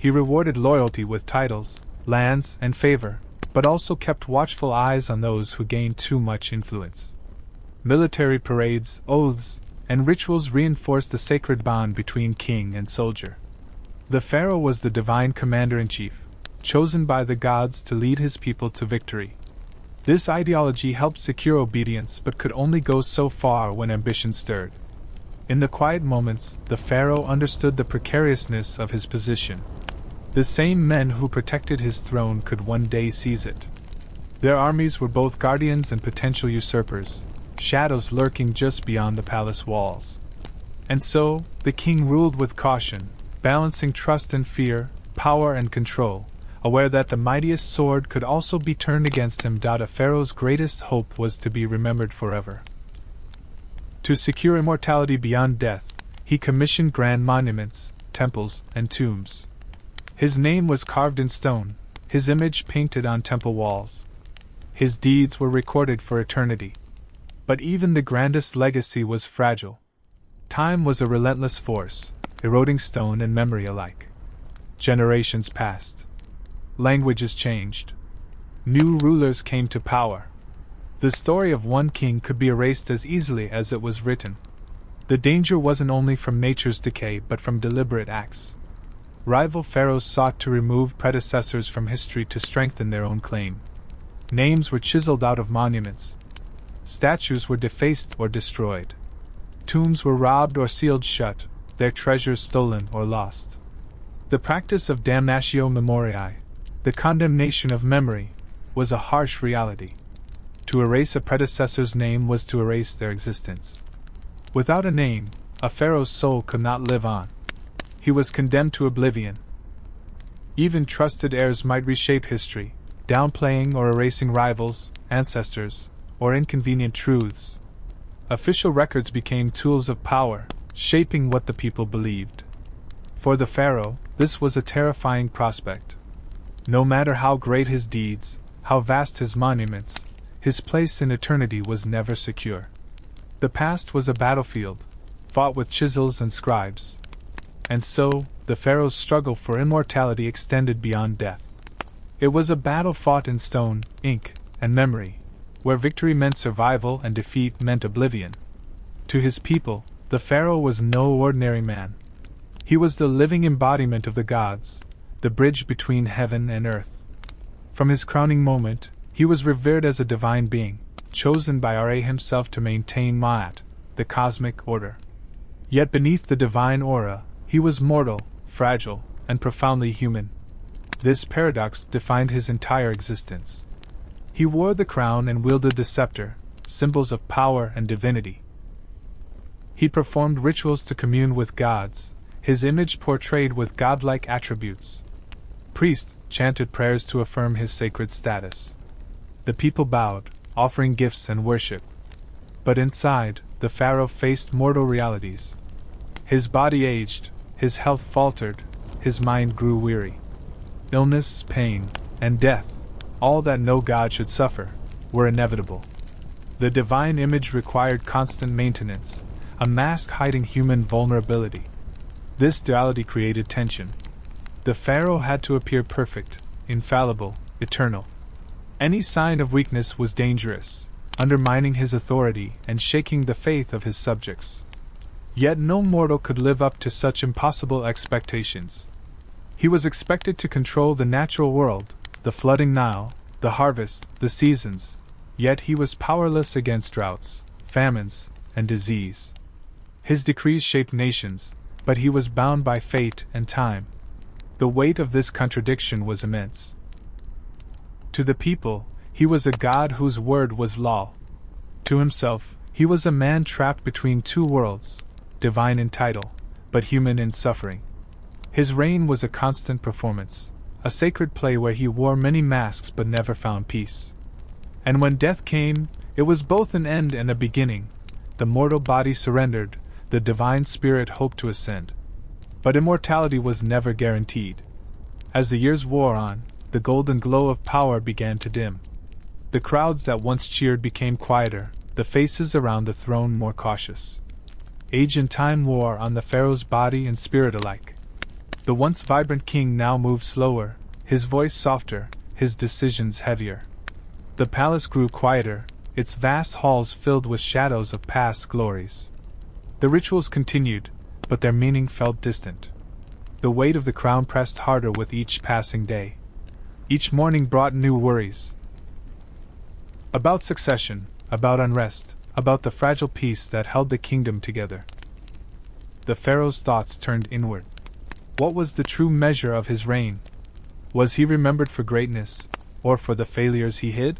Speaker 1: He rewarded loyalty with titles, lands, and favor, but also kept watchful eyes on those who gained too much influence. Military parades, oaths, and rituals reinforced the sacred bond between king and soldier. The pharaoh was the divine commander-in-chief, chosen by the gods to lead his people to victory. This ideology helped secure obedience but could only go so far when ambition stirred. In the quiet moments, the pharaoh understood the precariousness of his position. The same men who protected his throne could one day seize it. Their armies were both guardians and potential usurpers, shadows lurking just beyond the palace walls. And so, the king ruled with caution, balancing trust and fear, power and control, aware that the mightiest sword could also be turned against him. A pharaoh's greatest hope was to be remembered forever. To secure immortality beyond death, he commissioned grand monuments, temples, and tombs. His name was carved in stone, his image painted on temple walls. His deeds were recorded for eternity. But even the grandest legacy was fragile. Time was a relentless force, eroding stone and memory alike. Generations passed. Languages changed. New rulers came to power. The story of one king could be erased as easily as it was written. The danger wasn't only from nature's decay but from deliberate acts. Rival pharaohs sought to remove predecessors from history to strengthen their own claim. Names were chiseled out of monuments. Statues were defaced or destroyed. Tombs were robbed or sealed shut, their treasures stolen or lost. The practice of damnatio memoriae, the condemnation of memory, was a harsh reality. To erase a predecessor's name was to erase their existence. Without a name, a pharaoh's soul could not live on. He was condemned to oblivion. Even trusted heirs might reshape history, downplaying or erasing rivals, ancestors, or inconvenient truths. Official records became tools of power, shaping what the people believed. For the pharaoh, this was a terrifying prospect. No matter how great his deeds, how vast his monuments, his place in eternity was never secure. The past was a battlefield, fought with chisels and scribes. And so, the pharaoh's struggle for immortality extended beyond death. It was a battle fought in stone, ink, and memory, where victory meant survival and defeat meant oblivion. To his people, the pharaoh was no ordinary man. He was the living embodiment of the gods, the bridge between heaven and earth. From his crowning moment, he was revered as a divine being, chosen by Ra himself to maintain Ma'at, the cosmic order. Yet beneath the divine aura, he was mortal, fragile, and profoundly human. This paradox defined his entire existence. He wore the crown and wielded the scepter, symbols of power and divinity. He performed rituals to commune with gods, his image portrayed with godlike attributes. Priests chanted prayers to affirm his sacred status. The people bowed, offering gifts and worship. But inside, the pharaoh faced mortal realities. His body aged, his health faltered, his mind grew weary. Illness, pain, and death, all that no god should suffer, were inevitable. The divine image required constant maintenance, a mask hiding human vulnerability. This duality created tension. The pharaoh had to appear perfect, infallible, eternal. Any sign of weakness was dangerous, undermining his authority and shaking the faith of his subjects. Yet no mortal could live up to such impossible expectations. He was expected to control the natural world, the flooding Nile, the harvest, the seasons, yet he was powerless against droughts, famines, and disease. His decrees shaped nations, but he was bound by fate and time. The weight of this contradiction was immense. To the people, he was a god whose word was law. To himself, he was a man trapped between two worlds, divine in title, but human in suffering. His reign was a constant performance, a sacred play where he wore many masks but never found peace. And when death came, it was both an end and a beginning. The mortal body surrendered, the divine spirit hoped to ascend. But immortality was never guaranteed. As the years wore on, the golden glow of power began to dim. The crowds that once cheered became quieter, the faces around the throne more cautious. Age and time wore on the pharaoh's body and spirit alike. The once vibrant king now moved slower, his voice softer, his decisions heavier. The palace grew quieter, its vast halls filled with shadows of past glories. The rituals continued, but their meaning felt distant. The weight of the crown pressed harder with each passing day. Each morning brought new worries. About succession, about unrest, about the fragile peace that held the kingdom together. The pharaoh's thoughts turned inward. What was the true measure of his reign? Was he remembered for greatness, or for the failures he hid?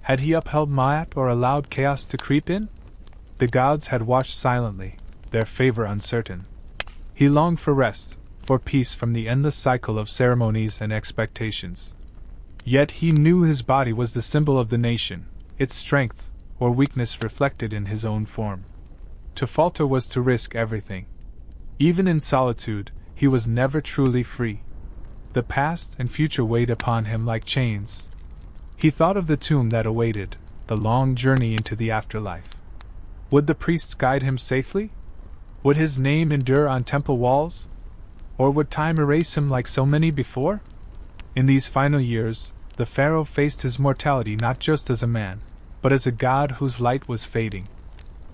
Speaker 1: Had he upheld Ma'at or allowed chaos to creep in? The gods had watched silently, their favor uncertain. He longed for rest, for peace from the endless cycle of ceremonies and expectations. Yet he knew his body was the symbol of the nation, its strength or weakness reflected in his own form. To falter was to risk everything. Even in solitude, he was never truly free. The past and future weighed upon him like chains. He thought of the tomb that awaited, the long journey into the afterlife. Would the priests guide him safely? Would his name endure on temple walls? Or would time erase him like so many before? In these final years, the pharaoh faced his mortality not just as a man, but as a god whose light was fading.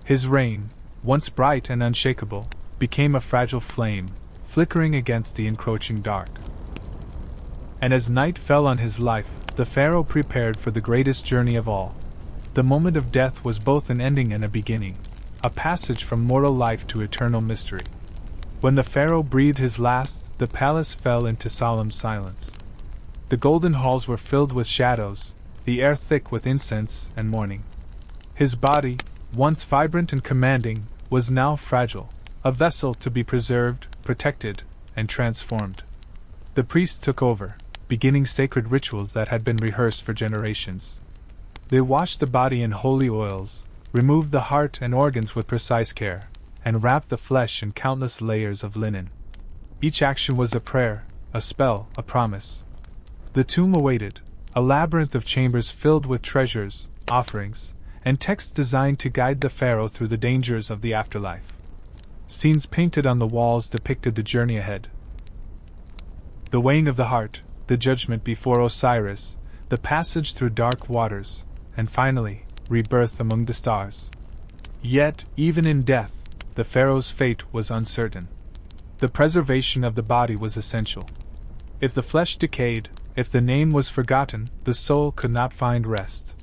Speaker 1: His reign, once bright and unshakable, became a fragile flame, flickering against the encroaching dark. And as night fell on his life, the pharaoh prepared for the greatest journey of all. The moment of death was both an ending and a beginning, a passage from mortal life to eternal mystery. When the pharaoh breathed his last, the palace fell into solemn silence. The golden halls were filled with shadows, the air thick with incense and mourning. His body, once vibrant and commanding, was now fragile, a vessel to be preserved, protected, and transformed. The priests took over, beginning sacred rituals that had been rehearsed for generations. They washed the body in holy oils, removed the heart and organs with precise care, and wrapped the flesh in countless layers of linen. Each action was a prayer, a spell, a promise. The tomb awaited, a labyrinth of chambers filled with treasures, offerings, and texts designed to guide the pharaoh through the dangers of the afterlife. Scenes painted on the walls depicted the journey ahead. The weighing of the heart, the judgment before Osiris, the passage through dark waters, and finally, rebirth among the stars. Yet, even in death, the pharaoh's fate was uncertain. The preservation of the body was essential. If the flesh decayed, if the name was forgotten, the soul could not find rest.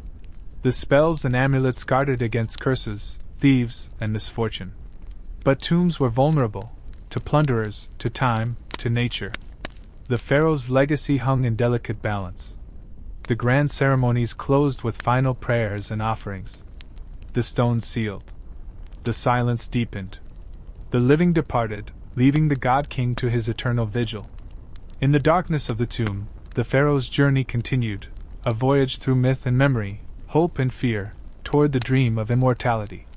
Speaker 1: The spells and amulets guarded against curses, thieves, and misfortune. But tombs were vulnerable, to plunderers, to time, to nature. The pharaoh's legacy hung in delicate balance. The grand ceremonies closed with final prayers and offerings. The stones sealed. The silence deepened. The living departed, leaving the god-king to his eternal vigil. In the darkness of the tomb, the pharaoh's journey continued, a voyage through myth and memory, hope and fear, toward the dream of immortality.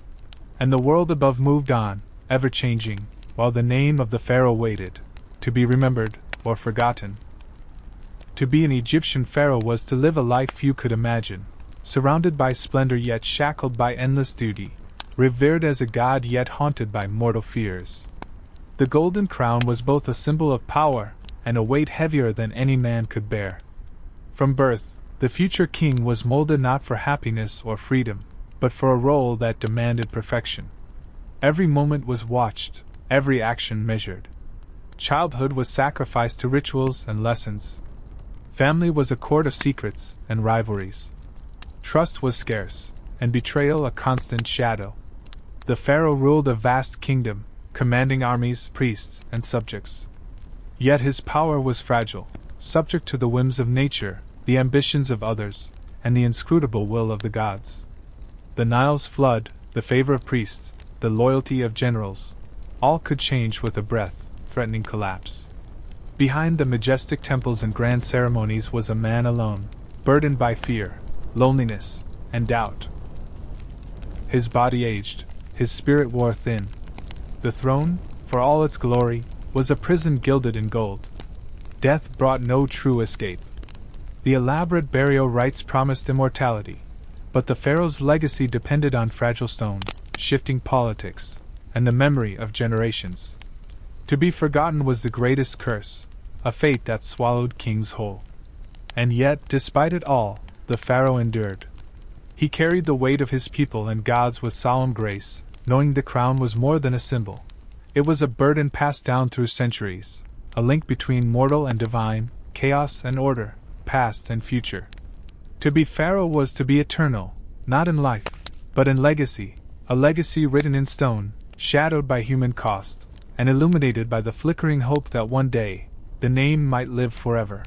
Speaker 1: And the world above moved on, ever-changing, while the name of the pharaoh waited, to be remembered or forgotten. To be an Egyptian pharaoh was to live a life few could imagine, surrounded by splendor yet shackled by endless duty, revered as a god yet haunted by mortal fears. The golden crown was both a symbol of power and a weight heavier than any man could bear. From birth, the future king was molded not for happiness or freedom, but for a role that demanded perfection. Every moment was watched, every action measured. Childhood was sacrificed to rituals and lessons. Family was a court of secrets and rivalries. Trust was scarce, and betrayal a constant shadow. The Pharaoh ruled a vast kingdom, commanding armies, priests, and subjects. Yet his power was fragile, subject to the whims of nature, the ambitions of others, and the inscrutable will of the gods. The Nile's flood, the favor of priests, the loyalty of generals, all could change with a breath, threatening collapse. Behind the majestic temples and grand ceremonies was a man alone, burdened by fear, loneliness, and doubt. His body aged, his spirit wore thin. The throne, for all its glory, was a prison gilded in gold. Death brought no true escape. The elaborate burial rites promised immortality, but the pharaoh's legacy depended on fragile stone, shifting politics, and the memory of generations. To be forgotten was the greatest curse, a fate that swallowed kings whole. And yet, despite it all, the pharaoh endured. He carried the weight of his people and gods with solemn grace, knowing the crown was more than a symbol. It was a burden passed down through centuries, a link between mortal and divine, chaos and order, past and future. To be pharaoh was to be eternal, not in life, but in legacy, a legacy written in stone, shadowed by human cost, and illuminated by the flickering hope that one day, the name might live forever.